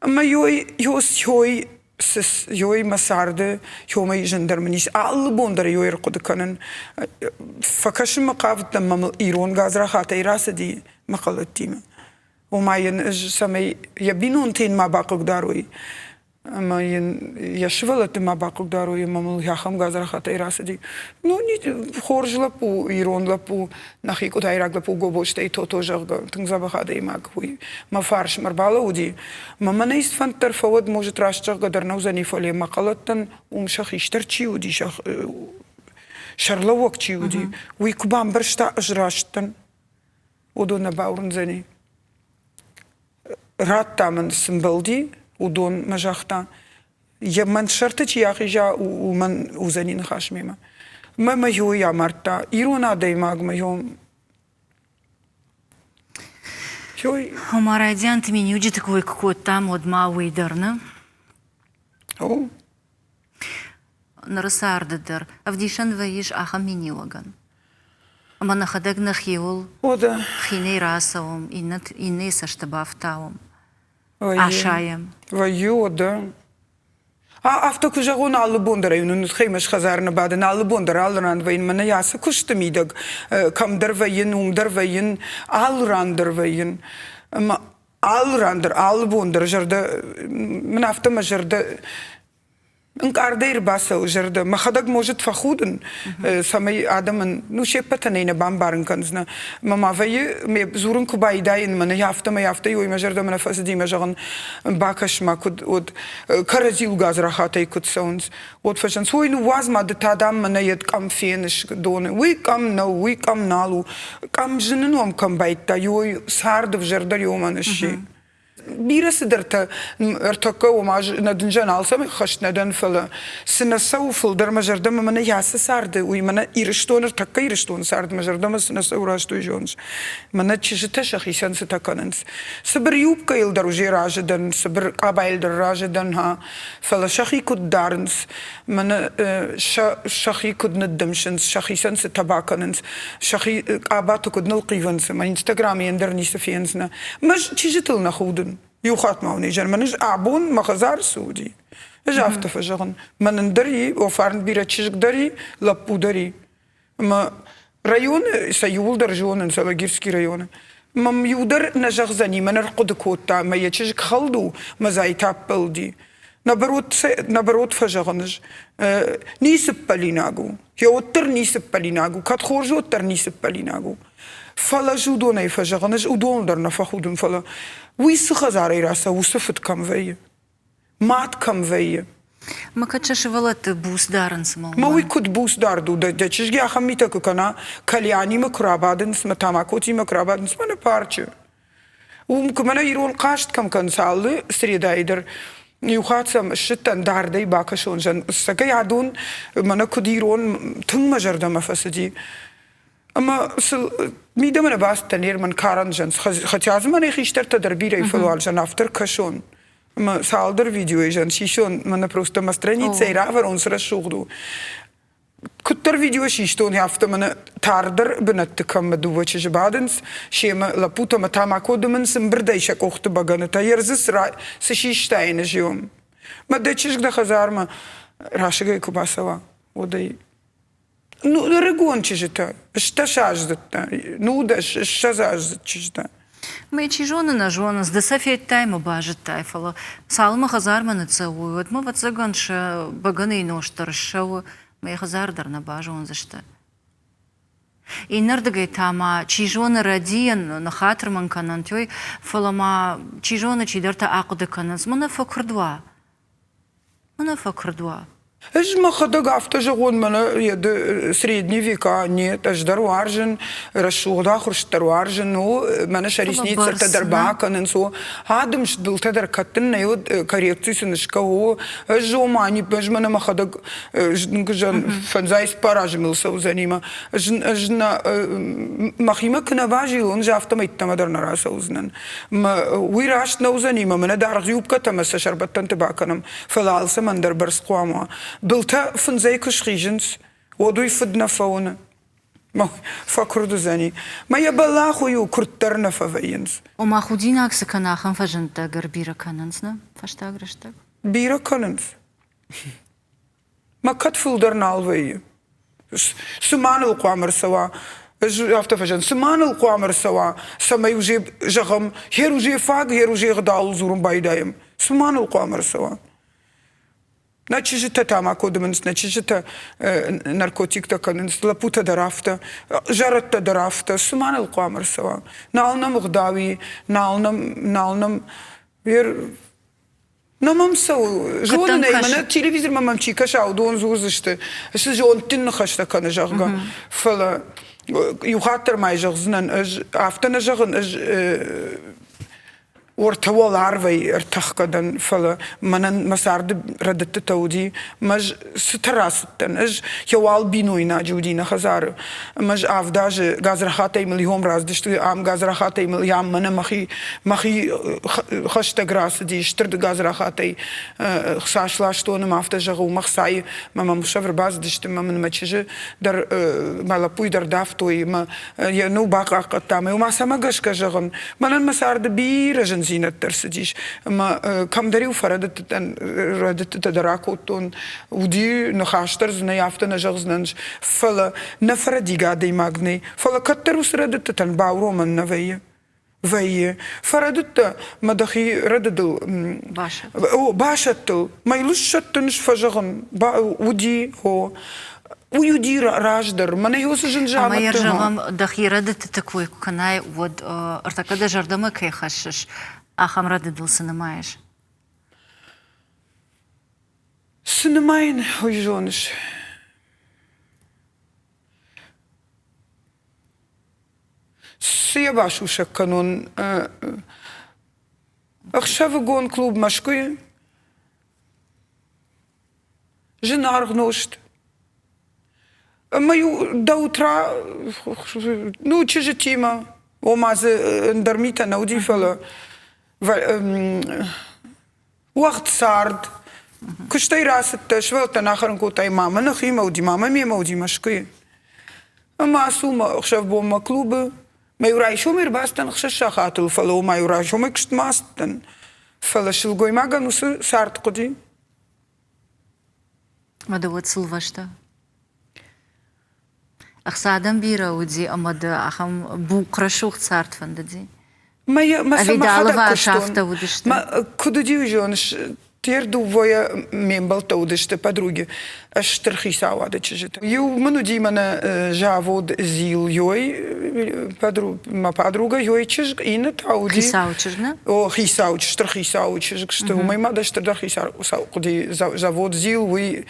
ама йой Siz yoy masardı, yomay jandarmanis, all bondar yoy rqod kanan. Fakash maqavt mammal Iran gazra khata irasadi maqalatima. وما ينج سمي يبينون تين ما باقق داروي ما يشغلت ما باقول دارو يمامل ياخم غازر خاطر راسدي نو ني خورج لپو يرون لپو نخي كو تايراغ لپو غوبوشتي توتو جرغ تنزابا خادي ماك وي ما فارش مربالا ودي ما منيست فانتر فود может рашчаг гадарнау занифоле мақалаттан умшах иштарчи уди шах шарлавок чи уди уи кубам біршта ажраштан удона баурн зани раттамын симбалди удон мажахта я мен шартыч яхижа у мен узанин хашмима мама ю я марта ируна даймаг моем Чой? Омарадян ты меня уди такой какой там от мауи дерна. О. Нарасардер. Авдишан ваиш аха минилаган. Мана хадаг нахиул. О да. Хиней расаум инне саштабафтаум. Ой. Ашаем. Ваю да. After Kujaron alle bonderen, en het chemisch gezarne baden, alle bonderen, alle randweien, maar ja, ze kosten middag, kam derweien, derweien, alle randerweien, maar alle rander, alle bonderen, jerde, men after maar jerde, een kaarder basso, jerde, maar gadak moest het vergoeden, samen Adam, nu schepeten in een bambaren kansen, maar wij me zoeren kubai daien, maar ja after, joh, maar jerde, maar vast die maar zeggen, een bakas maakt, od karazil gazrachate ikut sounds, od fashion, so in was maar de tadam, maar je het kam finish doen, we kam nalu, kam jenen kam baita, joh, saarde jerde, joh, man is بيرس درت ارتقى وما ندنجان عالسام خش ندن فلا سنسو فل در مجردم من ياس سارد ويمنا إيرشتون ارتقى إيرشتون سارد مجردم سنسو راشتو جونز من تشجع تشخي سنس تكننس سبر يوب كيل دروجي راجدن سبر قبائل در راجدن ها فلا شخي كود دارنس من شخي كود ندمشنس شخي سنس تباكننس شخي قاباتو كود نلقيفنس ما انستغرام يندر نيسفينسنا مش تشجتل نخودن يوخات ماوني جن منش أعبون مخزار سودي جافت فجرن من ندري وفارن بيرة تشجك دري لبو دري ما ريون سيول درجون إن سباجيرسكي ريون ما يودر نجغزني من القد كوتا ما يتشجك خلدو ما زي تابلدي نبروت فجرنج نيسب باليناغو يوتر نيسب باليناغو كات خورجو تر نيسب باليناغو فلا جودون أي فجرنج ودون درنا فخودن فلا ويس خزاري راسا وصفت كم فيه مات كم فيه ما كتشش ولات بوس دارن سمو ما ويكود بوس داردو ده تشجع خميتك كنا كلياني مكرابادن سما تاماكوتي مكرابادن سما نبارچه ومكمنا يرون قاشت كم كان سال سريدا يدر يوخاتسم شتن داردي باكشون جن سكي عدون منا كديرون تم مجرد ما فسدي اما ميدا من باس تنير من كارن جنس خطياز من يخيشتر تدربيري فلوال جن افتر كشون اما سالدر فيديو جن شيشون من просто на странице равер он срашугду كتر فيديو شيشتون يافت من تاردر بنتكم مدوچ جبادنس شيما لابوتا متاما كودمن سمبردايش كوخت باغنتا يرزس سشيشتاين جيوم ما دچش ده خزارما راشگه كوباسوا ودي Ну, регон чижита, что шаждата, ну да, что заждат чижда. Мы чижона на жона, с десафет тайма бажет тайфала. Салма хазарма на целуют, мы вот заганша баганы ноштар шау, мы хазардар на бажон за что. И нардагай тама чижона радиен на хатрман канантёй, фалама чижона чидарта акуды кананс, мана факрдва. إيش ما خدق عفت جغون من يد سريدني فيكا نيت أجدر وارجن رشوق داخل شتر وارجن هو من شريسني صرت دربا كان سو هذا مش دل تدر كتن يود كاريكتي سنشكا هو جو ماني بج من ما خدق جن فنزايس باراج ملسو زنيما جن مخيمة كنا باجي لون جافت ما يتمدر نراس وزنن ما ويراش نوزنيما من دار غيوب كتم شربت تنتبع كنم فلال سمندر برس قواما بلتا فنزاي كشخيجنس ودو يفدنا فونا ما فكردو زاني ما يبلاخو يو كرترنا فوينس وما خوديناك سكنا خن فجنتا غربيرا كاننسنا فاشتا غرشتك بيرا كاننس ما كتفل درنا الوي سمان القوامر سوا after فجن سمان القوامر سوا سما يجيب جغم هيرو جي فاق هيرو جي غدال زورم بايدايم سمان القوامر سوا Начижита там акодемens, начижита наркотикта каненс, лапута дарафта, жаратта дарафта, суманел қуамырсава. Налнам ғдави, налнам вер... Намам сау, жон неймана телевизор мамам чикаш аудон зузышты. Сы жон тинны хашта каны жағға. Фала юхаттыр май жағзынан, афтана жағын ورتوال عربي ارتخقدن فلا منن مسارد ردت تودي مج ستراستن اج يوال بينوينا جودينا خزار مج افداج غازرخاتي مليون راز دشت ام غازرخاتي مليام من مخي خشت غراس دي شترد غازرخاتي خساشلاشتون مافتجو مخساي ما مشفر باز دشت ما من ماتشج در مالابوي در دافتوي ما نو باقا قطامي وما سمغش كجغن منن مسارد بيرجن زينة ترسديش ما كم دريو ردت تدراكوتون ودي نخاشتر زنا يافتنا جغزننج فلا نفردي قادي ماغني فلا كتروس ردت تنباورو من نفيه وهي فردت مدخي رددل باشتل ما يلوشتنش فجغن ودي هو ويدير راجدر من يوسف جنجامة ما يرجعهم دخي ردت تكوي كناي ود ارتكد جردما كي خشش أخم رددل سنمايش سنماين هو جونش سيباشو شكنون أخشاف جون كلوب مشكوي جنار غنوشت ما يو دوترا نو تشجتيما وما ندرميتا نودي فلا وقت سارد كشتي راست شوالتا ناخرن كوتاي ماما نخي مودي ماما مي مودي مشكوي أما أسوما أخشاف بوما كلوب ما يرايشو مير باستن خششا خاتل فلو ما يرايشو مي كشت ماستن فلا شلقوي ماغا نوس سارت قدي ما دوت سلفشتا أخصادم بيرا ودي أمد أخم بوقرا شوخت سارت فنددي ما أفيدالوا شافتا ودشتا ما كدو جونش تيردو ويا ميمبلتا ودشتا подруги اشترخيسا وادا чижита يو منو ديمانا جافود زيل يوي ما подруга يوي чиж ина тауди خيساو чижна о خيساو штرхисау чиж что мой мада штрхисау قدي جافود زيل وي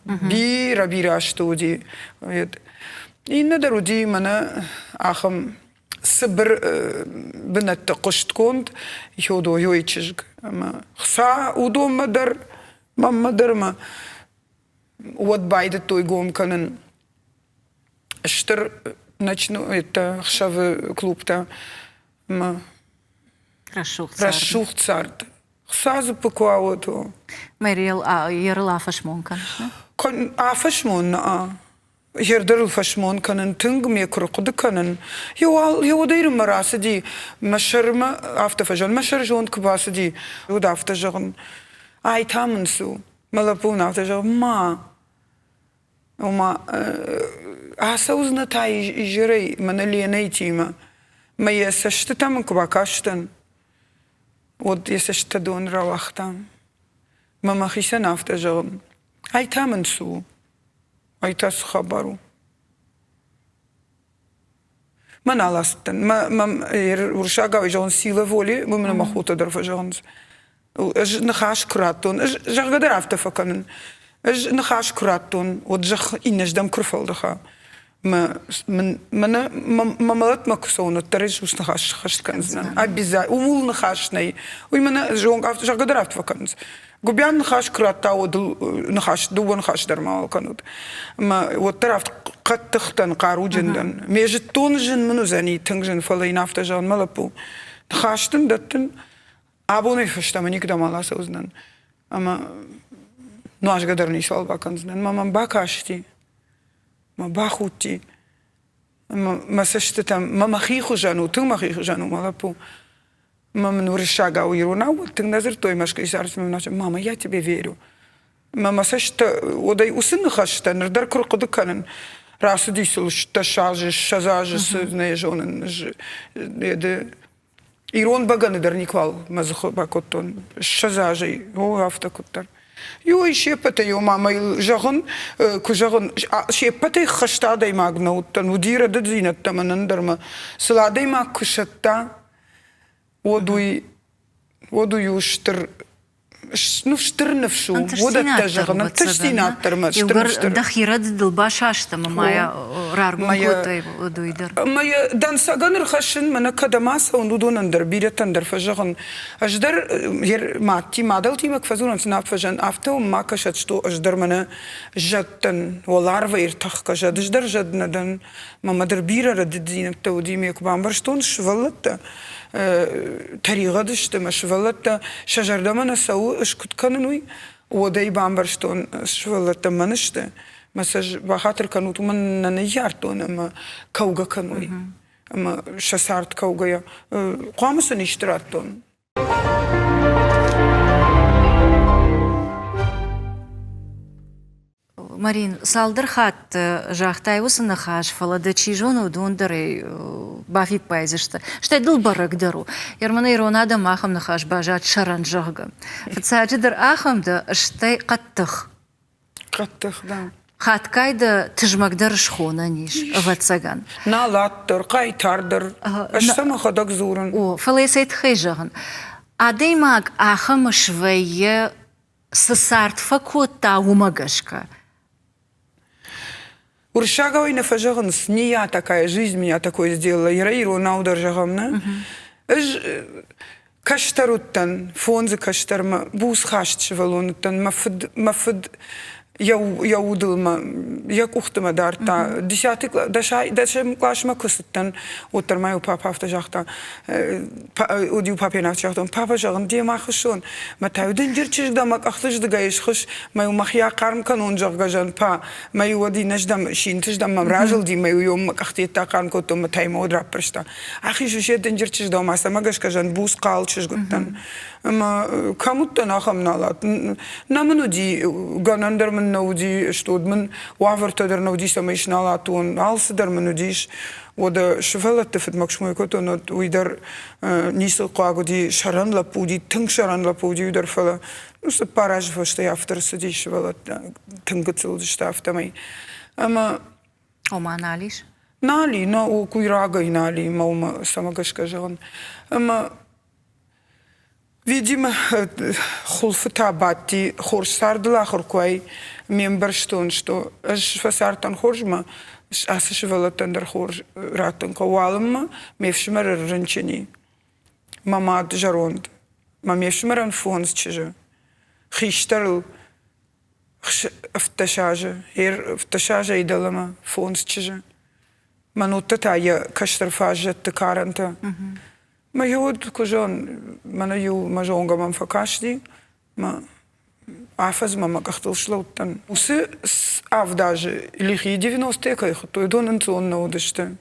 بيرا что ди ина даруди мана ахам سبر بنت قشت كونت يودو يويتشج ما خسا ودو مدر ما ود بعيد تو يقوم كانن اشتر نچنو это خشاف клубта ما رشوخ царт خسا запакуауто مريل يرلا فشمون كان فشمون يردر الفشمون كانن تنغم يكرقد كانن يو دير مراسدي مشرما افتفجن مشر جون كباسدي ود افتجن اي تامنسو ملابون افتجن ما وما اسوزنا تاي جري من لينيتيما ما يسشت تام كباكاشتن ود يسشت دون روختم ما خيسن افتجن اي تامنسو أي تاس خبرو ما نالاستن ما ورشاقا ويجون سيلة فولي ومن مخوطة درفة جونز اج نخاش كراتون اج جغ قدر عفتا فكانن اج نخاش كراتون وجغ إنش دم كرفل دخا ما ملت مكسونة تريج وش نخاش خشت كنزنا أبيزاي ومول نخاشني ويمنا جون عفتا جغ قدر عفتا فكانز قبيان نخاش كراتا ودل نخاش دو نخاش درما كانود ما وترافت قد تختن قارو جندن ميجتون جن منو زني تنجن فلين افتا جان ملبو نخاشتن دتن ابوني فشتمني كده مالا سوزنن اما نواش قدر نيسال باكنزنن ما باكاشتي ما باخوتي ما سشتتم ما مخيخو جانو تن مخيخو جانو ملبو ماما نورشاقا ويرونا وتنظر توي مشكي سارس ماما я тебе верю мама сашта одай усын хашта нердар куркуды канын расы дисыл шта шажы шазажы знаешь он еде Ирон баганыдар Никвал мазхо бакоттон. Шазажи, о автокуттар. Ю шепата ю мама жагын кужагын шепата хаштадай магнауттан удира дадзинат таманандарма сладай маг кушатта одуй штыр ну штырнывшу водатта жагын тыштинаттарма штыр дахирад дылбашаштама мая раргункотай одуйдар мая дансаганыр хашын мана кадамаса удунандар биретандар фажагын аждар ер матти мадал тимак фазунан снафажан авто макашат что аждар мана жаттан оларва иртах кажа аждар жаднадан мамадар бира раддинат таудимек бамбарштон швалатта таригадышты машвалатта шажардамана сау ышкуткануй одай бамбарштон швалатта манышты مساج بخاطر كانوا من نيارتون أما كوجا كانوي أما شسارت كوجا قاموا نشتراتون Марин, салдыр хат жахтай усын хаш фалада чижону дондары бафик пайзышты. Штай дыл барак дару. Ярмана иронада махам нахаш бажат шаран жахга. Фацаджидыр ахамда штай қаттых. Қаттых, да. Хаткайда тыжмагдар шхона ниш ватсаган. Налаттыр, қайтардыр. Ашсама хадак зурын. О, фалайсайт хайжаган. Адаймаг ахам швейе сысарт факота умагашка. Уршаговой нафажаган, не я такая жизнь меня такое сделала. Яраиру наудержагамна. Каштаруттан, фонзы каштарма, бус хашчевалунтан, мафд я удылма, я кухтыма дарта. Десятый дашем клашма кусыттан, отармай папа автожахта, удил папе навчахтан, папа жаган демахышон, матаю дендерчиш дамак ахтыжды гаишхыш, маю махья карм канон жаггажан па, маю води наждам шинтыш дамам ражил ди маю йом ахтиета карм кото матай модрап прышта. Ахи жуше дендерчиш дамаса магашкажан бус калчиш гуттан. Ама камутта нахам налат. Намнуди ганандар мен науди штод мен вавертадер науди самиш налатун алсыдар менудиш. Ода швелат тефет макшмой кото нот уидар нисел қагуди шаран лапуди тынг шаран лапуди уидар фала. Ну се параж вошта автор сиди швелат тынгыцылды штафтамай. Ама Ома налиш? Нали, на у куйрага и нали маума самагашкажан. Ама видимо, хулфта бати хорсардла хоркой мемберштон, что аж фасартан хоржма, асышвалатан дар хорж ратан ковалма, мевшмер рынчени. Мамад жаронд. Мамевшмеран фонс чижа. Хиштарл вташажа, вташажа идалама фонс чижа. Манута тая каштарфажа такаранта. ما يود كجان من يو مجونغا من فكاشدي ما عفز ما مقختلش لوتن وس أفداج اللي خي 90 كي خطو يدون انتون نودشتن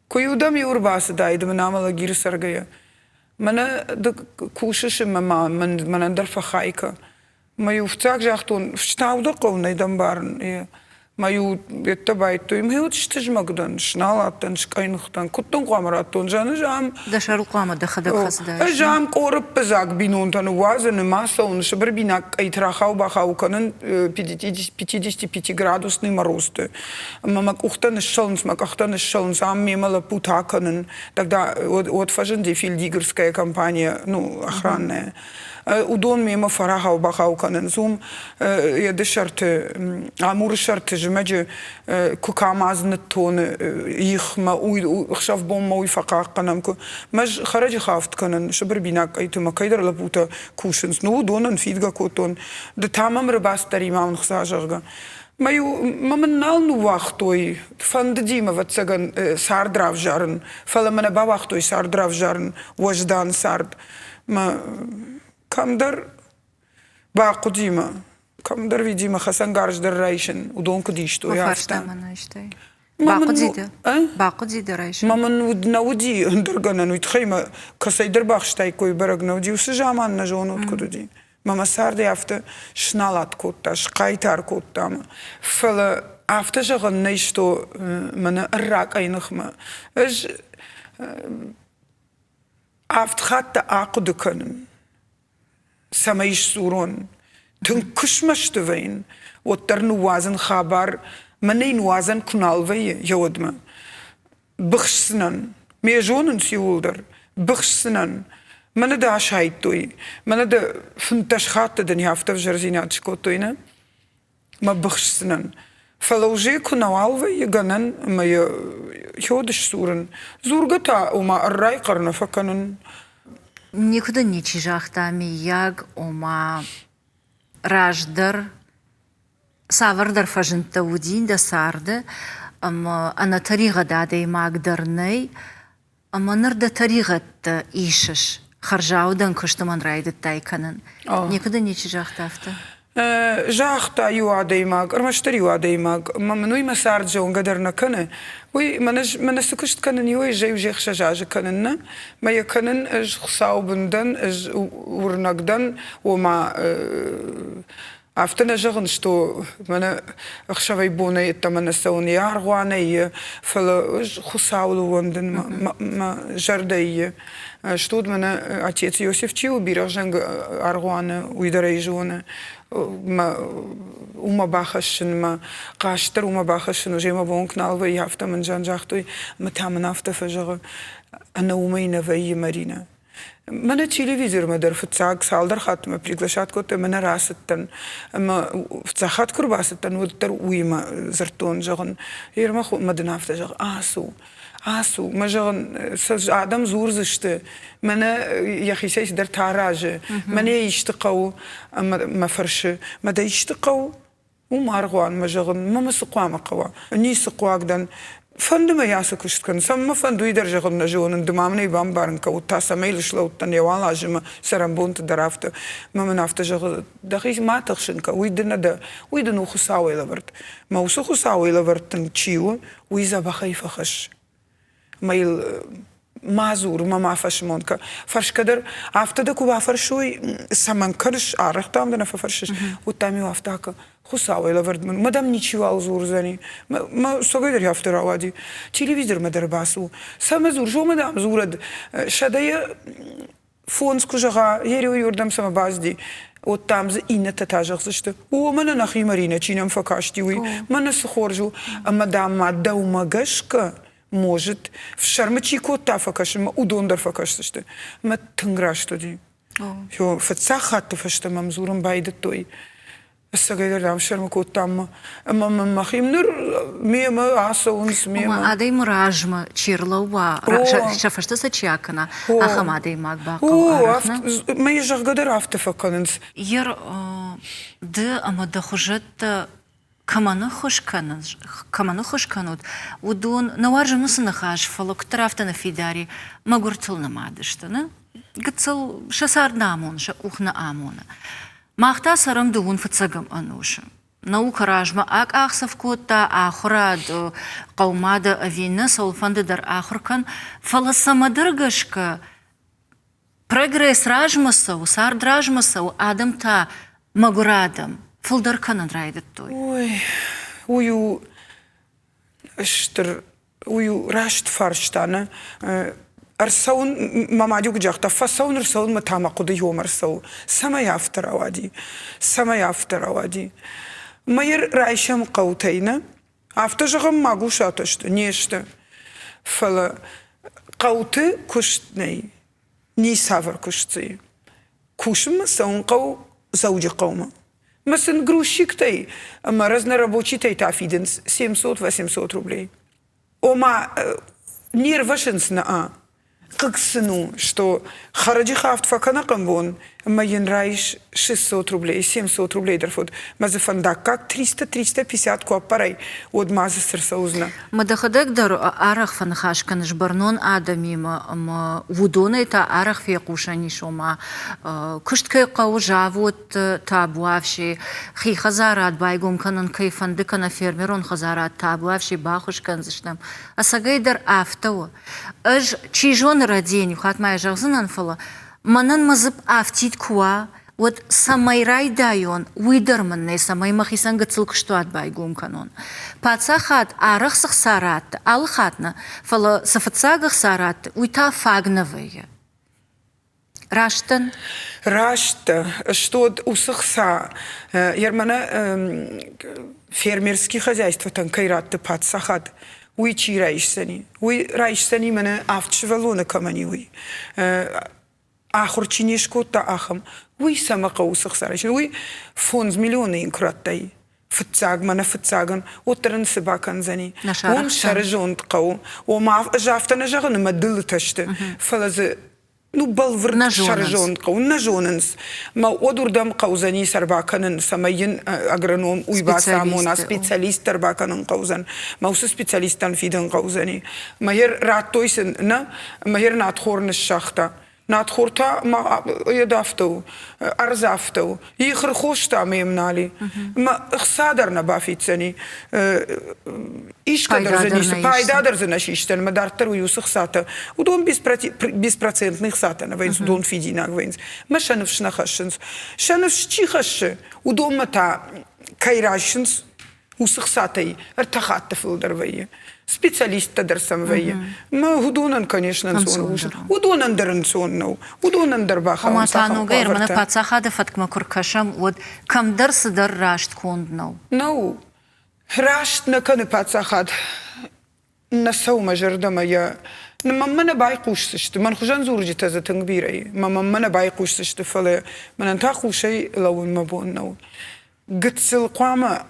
كيو دم يورباس دايد من عمل غير سرقيا من د كوشش ما من اندر فخايكا ما يفتاك جاختون شتاو دقونا يدم بارن ما يو يتبايتو يمهيوت شتجمقدن شنالاتن شكاينختن كتن قامراتون جان جام دشارو قامة دخدك خسداش جام قورب بزاق بينونتن وازن ماسون شبر بيناك ايتراخاو باخاو كنن 55 градусный мороз. Мамак ухтан шелнс, макахтан шелнс, ам мемала пута канен. Тогда от фажен дефильдигерская компания, ну, охранная. Удон мимо фарахау бахау канен зум я дешарт амур шарт жмеже кукамазн тон их ма уй خشاف بوم موي فقاق قنمكو مج خرج خافت канен شبر بيناك ايتو مكايدر لبوتا كوشنس نو دونن فيدغا كوتون د تمام رباستري ماون خساجرغا ما يو من نال نو وقتوي فان ديما واتسغن ساردراف جارن فلمن با وقتوي ساردراف جارن وجدان سارد ما كم در باقو ديما كم در видимо хасан гарж در رايشن ودون كديشتو يافتا باقو ديده باقو ديده رايشن مامن ودنودي درغنا نو تخيما كسيدر باخشتاي كوي برغنودي وسجامан نجونот кудуди мама сарде афта шналат котта шкайтар коттам фала афта жаган нешто мана рак айнахма эж Aft hatta aqudu können. Samaish surun. Tun kushmashtuvein. Otter nuwazen khabar. Manei nuwazen kunalvei yodma. Bkhsnan. Mejonen siulder. Bkhsnan. Mana da shaitui. Mana da funtash hatta den hafta vjerzinatskotoina. Ma bkhsnan. فلوجي كنا والوي يجنن ما يهودش سورن زورجتا وما الراي قرن فكنن Нікуди не чижахтами, як ома раждар, савардар фажинта удин да сарда, ана тарига даде магдерней, ныр да таригат ишеш, харжаудан кыштыман райдыт тайканын. Нікуди не чижахтафта? جاختا يواديماك ارمشتري يواديماك ممنوي مسار جون قدرنا كنا وي من سكشت كنا يوي جاي وجيخ شجاج كنا ما يكنن اج خصاو بندن اج ورنقدن وما عفتنا جغن شتو من اخشوي بوني تمن سوني عرغواني فلا خصاو لوندن ما جردي شتود من отец Иосиф чиу бирожен аргуана уйдарейжуна ума бахашын ма каштыр ума бахашын уже ма вонкналва яфта мен жанжахтой ма таман афта фажага ана умейна вей марина Мене телевизор мадер фцаг салдар хатма приглашат коте мене расеттен ама фцахат курбасеттен удтер уйма зартон жагын ерма ху маднафта жаг асу мажагын саз адам зурзышты мене яхисеш дер таражы мене иштикау ама фаршы мада иштикау умаргуан мажагын мамасуқама қава нисуқуагдан فندم ياسو كشتكن سما فندو يدرج غن جون دمامني بامبارن كوتا سميل شلوتن يوالا جما سرمبونت درافت ما منافت جغ دقيق ما تخشن كا ويدنا دا ويدنو خساوي لبرت ما وسو خساوي لبرتن تشيو ويزا بخيف خش مايل مازور ما فش مونكا فرش كدر افتدا كوبا فرشوي سمن كرش عرفتام دنا فرشش وتامي وافتاك خصاوي لورد من مدام نيشيو زور زاني ما سوغيدر يافتر اوادي تلفزيون مدر باسو سما زور جو مدام زورد شدايا فونس كوجا يريو يردم سما بازدي وتامز إنة تتاجغزشت ومن نخي مارينا تشينم فكاشتي وي من سخورجو مدام ما دوما гашка может в шармачи кота факашма удондер факашты ма тынграштуди ё фцахат фашта мамзурам байда той сагайдар дам шарма котам мам махимнур мема асаунс мема адей муражма чирлова шафашта сачакана ахамадей магба ма жагадер автофаканс ер д амада хужат كمان خوش كانود ودون نوارج مسنا خاش فلوك ترافتنا في داري ما قرتلنا ما عدشتنا قتل شسار نامون شأوخنا آمونا ما اختصرم دون فتسقم أنوش نوك راجما أك أخسف كوتا آخراد قوماد أفينا سولفاند در آخر كان فلسما درگشك прогресс راجمسو سار دراجمسو آدم تا مقرادم فلدر كان رايدت توي ويو اشتر ويو راشت فرشتانا ارسون ما معدوك جاختا فسون ارسون ما تامقود يوم ارسو سما يافتر اوادي ما ير رايشم قوتينا افتجغم ما غوشاتشت نيشت فلا قوت كشتني ني سافر كشتي كوشم سون قو زوج قومه مثلا грузчик тей, разнорабочий тей тафиденс 700-800 рублей. Ома нервашенс на как сыну, что хараджихафт факанакам вон, маен райш 600 рублей, 700 рублей дарфот. Маза фандак как 300-350 куапарай от маза сырсаузна. مدخدك در آرخ فنخاش کنش برنون آدمی ما ودونه تا آرخ فی قوشانی شما کشت که قو جاوت تابوافشی خی خزارات بایگون کنن که فندکن فرمیرون خزارات تابوافشی باخوش کنزشتم اساگی در آفتو اج چیجون ردینی خات مای جغزنن فلا منن مزب آفتید کوا вот самай райдайон уйдерманне самай махисан гыцылк штуат байгум канон пацахат арахсах сарат алхатна фала сафацагах сарат уйта фагнавые Раштан? Рашта, что усахса, ярмана фермерские хозяйства там кайрат ты подсахат, уй чи раишсани, мене автшевалона камани уй, ахурчинишкота ахам, уй самака усахса, уй фонд миллионы инкраттай. فتساق منا فتساقن وترن سباكن زني وم شرجون تقو وما جافتنا جغن مدل تشت فلز نو بلور شرجون تقو نجوننس ما ودور دم قوزني سرباكن سمين أجرنوم ويباسامونا سبيشاليست ترباكن قوزن ما هو سبيشاليستان فيدن قوزني ما هير راتويسن نا ما هير ناتخورن الشخطة ناتخورتا ما يدافتو أرزافتو يخر خوشتا ميمنالي ما خسادرنا بافيتسني إيش قدر زنيس بايدا در زناشيشتن ما دارتر ويوسخ ساتا ودون 10% نخساتنا وينس دون فيدينا وينس ما شنفش نخشنس شنفش تشي خش ودون متى كيراشنس وسخ ساتي ارتخات تفل درويه специалист درسم ويه ما هدونن конечно نسون ودونن درن سون ودونن درباخا وما تانو غير من باتساخا دفتك ما كركشم ود كم درس در راشت كوند نو راشت نكن باتساخات نسو مجردما يا من بايقوش سشت من خجان زورجي تازا تنبيري من بايقوش سشت فلا من انتاقو شيء لو المبون نو قتسل قوامة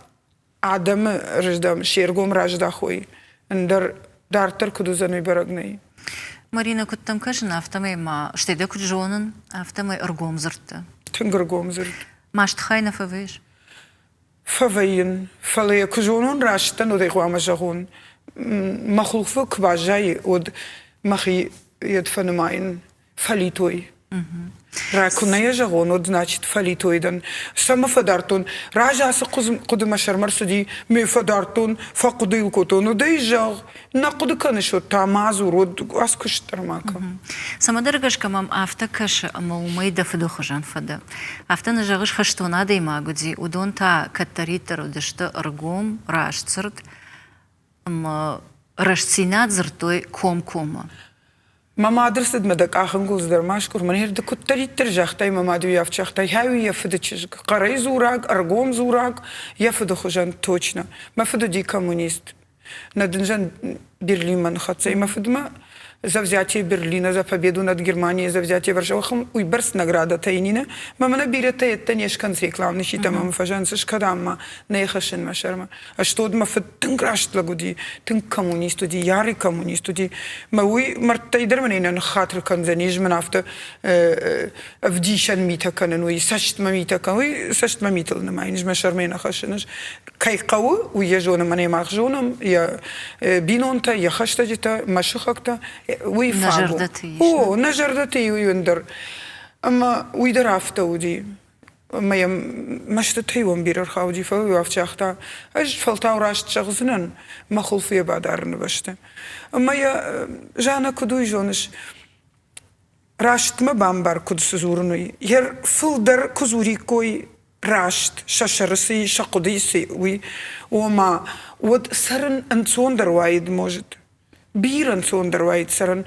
عدم رجدام شيرقوم راجدا خوي اندر دارتر كدو زنوي برقني مارينا كنتم كجن افتمي ما شتيدا كد جونن افتمي ارقوم زرت تنقرقوم زرت ماشت خاينة فويش فوين فلي كجونون راشتن ودي قوامة جغون مخلوق كباجاي ود مخي يدفن ماين فليتوي راكونا يجغون ود значит فليتويدن سما فدارتون راجع قدم شرمر سدي مي فدارتون فقدي الكوتون ودي جغ نقد كنشو تامازو رود اسكش ترماكا سما درجش كمام افتكش مومي دفدو خجان فدا افتنا جغش خشتونا دي ماغدي ودون تا كتريتر ودشت ارغوم راشتسرت ام رشتينات زرتوي كوم ماما درست مدك آخنگوز در ماشکور من هر دکتری ترجختای ماما دو یافچختای هاوی یفد چیز قرای زوراق ارگوم زوراق یفد خوشان توچنا ما فد دی коммунист ندنجان برلин من خدای ما فد ما за взятие Берлина, за победу над Германией, за взятие Варшавы, уйберс награда тайнина. Мама наберет это не шканц рекламный щит, мама фажанцы шкадамма, не хашин машерма. А что дма фет тынграшт лагуди, тынг коммунист уди, ярый коммунист уди. Ма уй мартай дерманина на хатр канзаниж манафта в дишан мита канен уй сашт мамита кан уй сашт мамитал на майниж машермена хашинаж. Кай кау уй ежона мане махжоном я бинонта я хаштадита машухакта نجردتي نجردتي يندر اما ويدر افتودي ما مشتتي ومبير خاودي فو افتشختا اج فلتاو راشت شغزنن ما خلفيه بعدارن بشته اما يا جانا كدوي جونش راشت ما بامبر كد سزورنوي ير فلدر كزوري كوي راشت ششرسي شقديسي وي وما ود سرن انصوندر وايد موجد بيرن صوندر وايد سرن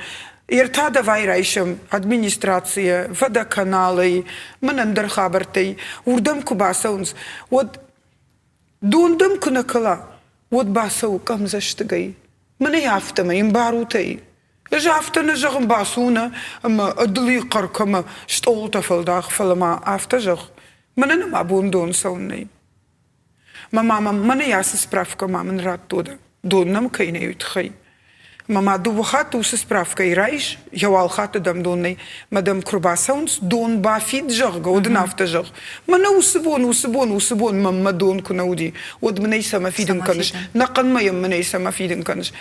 يرتادا فايرايشم администрация водоканалы منندر خابرتي وردم كباسونز ود دوندم كنكلا ود باسو كم زشتغي من يافتما يمباروتي جافتنا جغم باسونا اما ادلي قركما شتولتا فلداغ فلما افتجغ مننا ما بوندون سوني ماما من ياس справка мамин рад тода доннам кайне ютхай ماما دو وخات وس سبرافكا يرايش يوال خات دم دوني مدام كرباسونس دون بافيد جغ ود نافت جغ ما وسبون ما دون كنودي ود منيسا ما فيدن كنش نقن ما يم منيسا ما فيدن كنش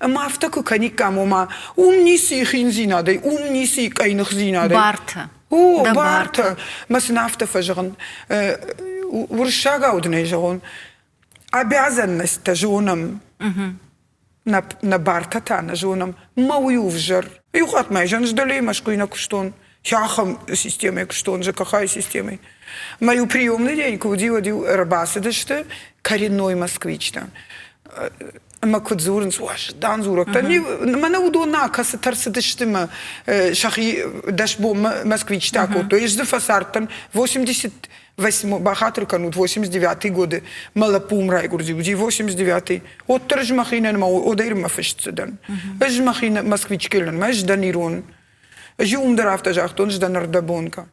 ما افتكو كاني كامو ما نيسي خينزينا داي نيسي كاين خزينا داي بارتا بارتا ما سنافت فجغن ورشاغا ودني جغون обязан نستجونم на бартата на жонам мауювжер юхат майжан ждали машкуина куштон хахам системой куштон же какая системой мою приемный день кудила дил рабасы дышты коренной москвичта ما كنت زورن سواش دان زورك تاني ما نودو ناكس ترسدشتما شخي داشبو москвич тако то есть за фасартан 88 бахатр канут 89 годы малапум райгурди 89 от таржмахина ма одер ма фиштдан ажмахина москвич келен маж данирон жум драфта жахтон ждан рдабонка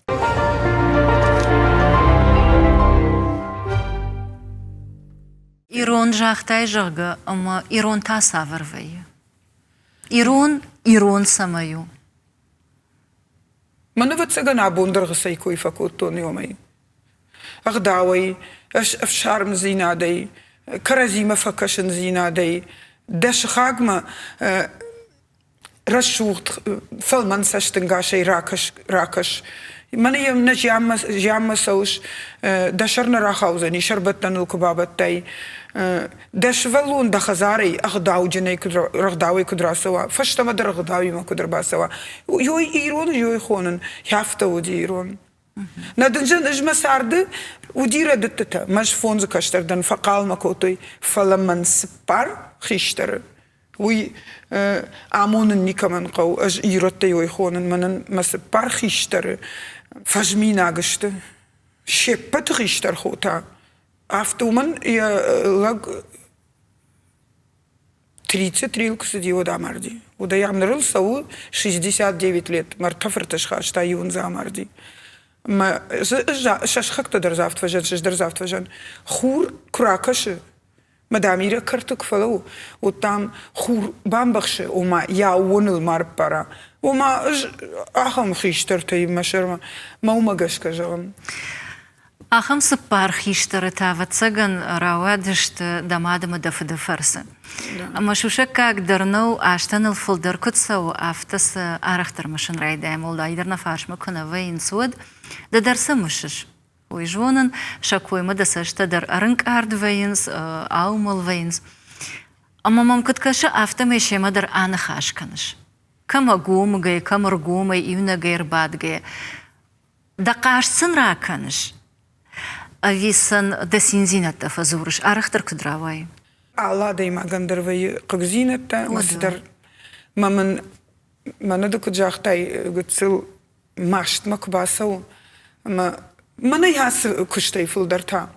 Ирон жахтай жага, ама Ирон та саварвай. Ирон самаю. Мана вацагана бундер сайкой факутон йомай. Агдавай, афшарм зинадай, каразима факашен зинадай, дешхагма расшухт фалман саштенгашей ракаш. من يوم نجي جامع سوش دشرنا راخوزني شربتنا الكبابتي دشفلون دخزاري أخداو جني كدر رخداوي كدر سوا فشت ما در رخداوي ما كدر بسوا يوي إيرون يوي خونن يافتا ودي إيرون ندنجن إجمع سارد ودي ردتتا مش فونز كشتر دن فقال ما كوتوي فلمن سبار خيشتر وي آمون نيكمن قو أج إيرتي يوي خونن منن مسبار خيشتر فجمي ناقشت شبت خيشتر خوتا автоман я лаг 33 лк сидел у Дамарди. У Даямнерл сау 69 лет. Мартаферташха штаюн за Амарди. Ма шашхакта дерзавт важен, шаш дерзавт важен. Хур кракаше. Мадамира картук фалау. У там хур бамбахше. Ума я уонил марпара. Ума ахам хиштер тай машерма. Ма ума гашка жавам. Ахам сапар хиштара тава цыган рауадышт дамадама дафыдафарса. Ама шуша как дарнау аштаныл фулдар кутсау афтас арахтар машин райдаем олда айдарна фашма кона вейн суд да дарса мышыш. Ой жонын шакойма да сашта дар арынк ард вейнс аумал вейнс. Ама мамкыткашы афтам ешема дар аны хашканыш. Кама гумгай, камар гумай, ивна гайрбадгай. Да кашсын раканыш. Ависан да синзината фазурыш, арахтар кудравай. Allah дейма гандырвай кыгзинатта, масдар мамын мана да куджахтай гыцыл машт макбасау, мана яс куштай фулдарта.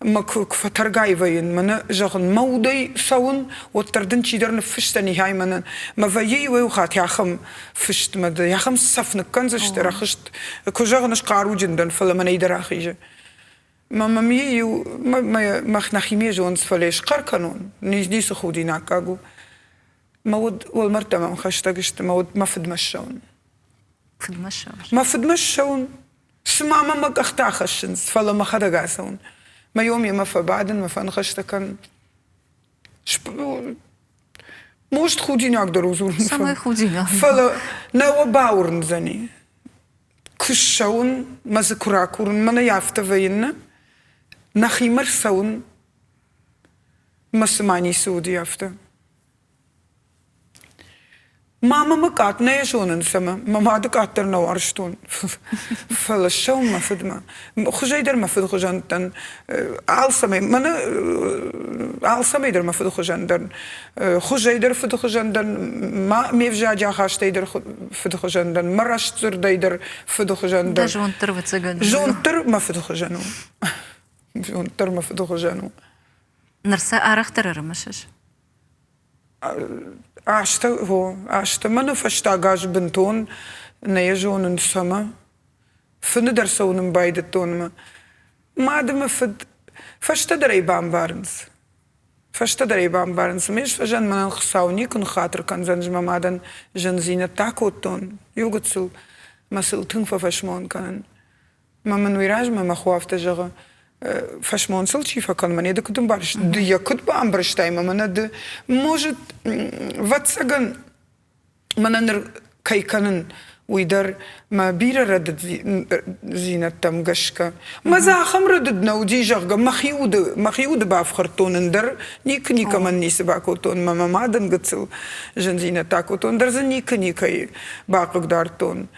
Мак кфатаргайвайын, мана жағын маудай сауын, оттардың чидерні фыштани хайманын, ма вайей вайухат яхам фышт, мада яхам сафныккан зашты рахышт, кужағыныш қаруджиндан фала мана идарахижы. Мама мию махнахиме жонс фалеш карканон не сходи на кагу мауд والمرتا ما خشتاقشت ماود ما فدمشون ما فدمشون سماما ما اختاخشن فلا ما خدغاسون ما يومي ما فبعدن ما فنخشتكن موشت خودي نقدر وزور سما خودي فلا نو باورن زني كشون ما ذكراكورن ما يافتا وين نخيمر سون مسماني سودي أفتا ماما ما كاتنا يشونن سما ماما ده كاتر نوارشتون فلشون ما فدما خجيدر ما فد خجانتن عالسمي منا عالسمي در ما فد خجاندن خجيدر فد خجاندن ما ميفجا جا خاشتيدر فد خجاندن مرشتر ديدر فد خجاندن ده جونتر وتسجن جونتر ما فد خجانو جونتر ما فد خجانو نرسا أرختر رمشش عشتا منو فشتاقاش بنتون نيجون نسما فندر سونن بايدتون ما دم فشتا دري بام بارنز فشتا دري بام بارنز مش فجن من خصاوني كن خاطر كان زنجما مادن جنزينة تاكوتون يوغتسل مسل تنفا فشمون كان ما من ويراج ما خوافت جغا فشمون سلчи факан мане да кудум барш да я куд бам барштай мана да может ватсаган мананыр кайканын уйдар ма бира рад зинаттам гашка маза хамрад науди жага махиуд бафхартонын дар ник ман нисе бакотон мама мадан гыцыл жензина такотон дар за никай бакыгдартон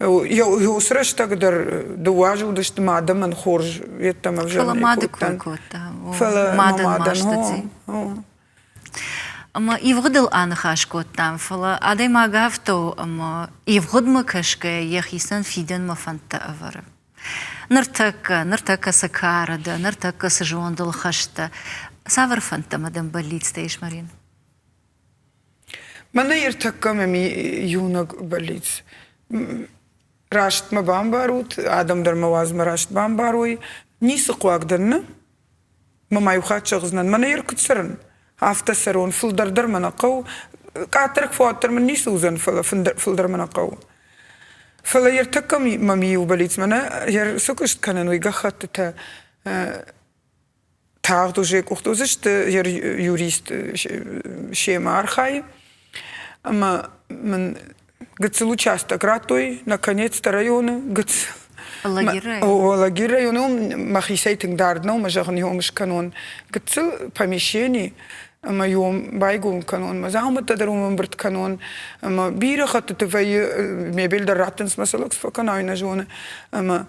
يو سرش تقدر دواج ودشت مادة من خورج يتم في جنة فلا مادة كوتا فلا مادة ماشتتي Ama ivgdil anxashkot tamfala, adai magavto ama ivgd makashke yachisan fiden mafanta avara. Nırtaka sakarada, nırtaka sajondal khashta. Savar fanta madam balitste ish Marin. Mana yirtakka memi yunak balic. Rasht ma bambarut, Adam dar mawaz ma rasht bambaruj, nisi qwagdarna, ma ma yuxat shagznan, mana yirkutsaran. Hafta saron, fuldardar mana qaw, qatark fuatar man nisi uzan fuldar mana qaw. Fala yirtakka mami yu balic, mana yir sukisht kanan wigaxat ta taagdu jek uxtuzisht, yir jurist shema archai, ama man гцел участок ратой, наконец-то района, Лаги района, махисейтинг дардно, мажахни хомш канон, гцел помещений, моем байгун канон, мазамата дарум брт канон, ама бира хатта твои мебель даратенс масалокс факанайна жона, ама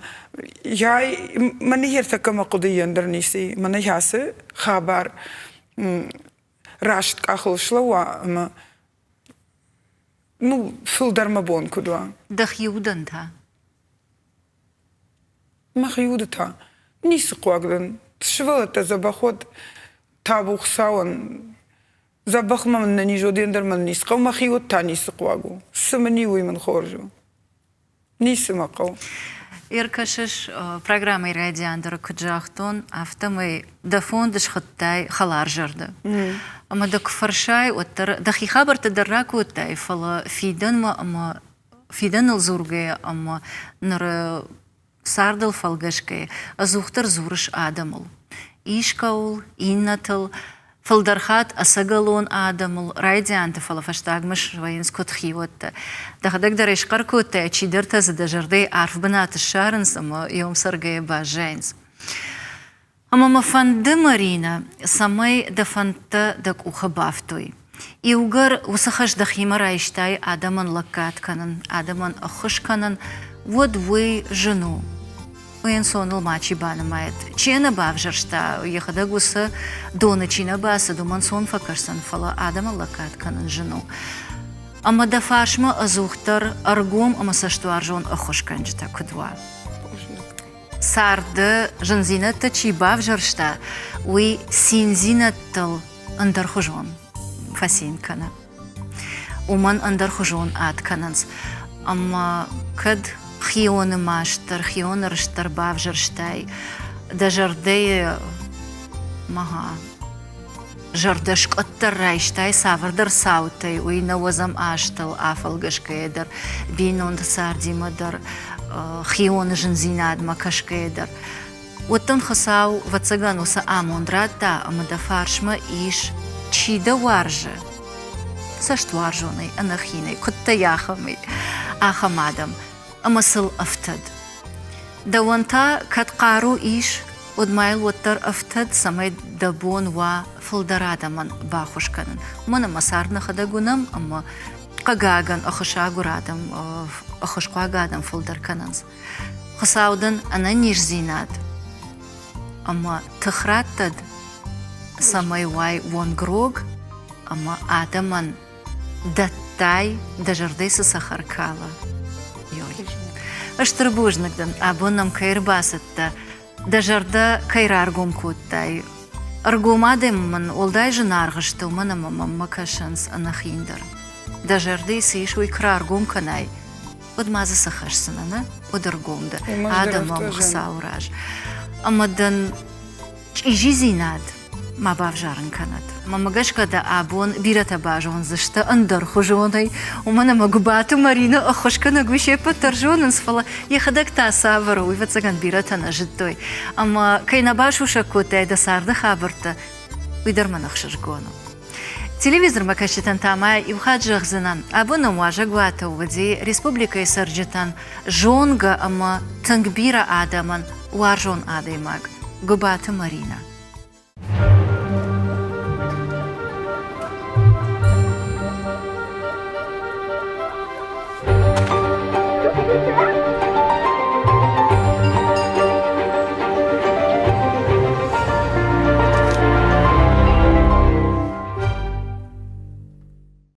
яй манихер такама قضية درنيسي, манихасе хабар рашт кахл шлава, ама ну, филдармабон кудва. Дахиудан та. Махиуда та. Нисы қуагдан. Швылата забахот табух сауан. Забахман на нижодендерман нисқау. Махиуд та нисы қуагу. Сымани уйман хоржу. Нисы мақау. Иркашыш программы радиандыр кыджахтон автомой да фондыш хаттай халар жарды. Ама да кфаршай оттар да хихабар тадаррак оттай фала фиден ама фиден алзурге ама нар сардал фалгашке азухтар зурыш адамыл. Ишкаул, иннатыл, фалдархат асагалон адамыл радианты фала фаштагмыш воинскот хиотта. Да хадак дареш каркотта чидерта за дажардей арф банат шарнс ама йом саргая бажайнс. Ама мафанды Марина самай да фанта дак ухабафтой. И угар усахаш да химара иштай адаман лакат канан, адаман ахыш канан, вот вы жену. Уен сонул мачи банамает. Чена бавжаршта, ехада гуса дона чина баса, думан сон факарсан фала адама лакат канан жену. Ама да фашма азухтар аргом ама сашту аржон ахыш канджта кудва. Сарды жынзината чи бавжаршта, уи синзинаттал андархужон, фасинкана. Уман андархужон аткананс. Ама кад хионы маштар, хионы рыштар бавжарштай, да жардей мага. Жардашк оттаррайштай савардар саутай, уи навазам аштал афалгашкайдар, бинунд сардимадар, хионы жынзинад макашкайдар. Оттан хасау вацаган уса амондрата, амада фаршма иш чида варжа. Сашт варжоной, анахиной, куттаяхамой, ахамадам, амасыл афтад. Да ванта каткару иш одмайл оттар афтад самай дабон ва фалдарадаман бахушканан. Мана масарна хадагунам, ама قاقاقن أخشاقرادم أخشقاقادم فلدر كننز خساودن أنا نيش زيناد أما تخراتد سماي واي وون غروغ أما آدمان دتاي دجرديس سخر كالا يوي أشتربوجنقدن أبونم كيرباسد دجردا كيرارغوم كوتاي أرغومادم من ولداي جنارغشتو من ماما كاشنس أنا خيندر دجردي سيش ويكرارغوم كناي ود مازا سخرسنا ودرغوم ده آدم مخساوراج أما دن إيجي زيناد ما بافجارن كانت ما مغشكا دا أبون بيرتا باجون زشتا أندر خجوني ومانا مغباتو مارينا أخشكا نغوشي بترجونن سفلا يخدك تا سافرو ويفتسكن بيرتا نجدوي أما كينا باشو شكوتاي دا ساردا خابرتا ويدر ما نخششغونو Телевизор макашитан тамай и вхаджах зинан. Абуна муажа гуата увади республика Сарджитан жонга ама тангбира адаман уаржон адаймаг. Губата Марина.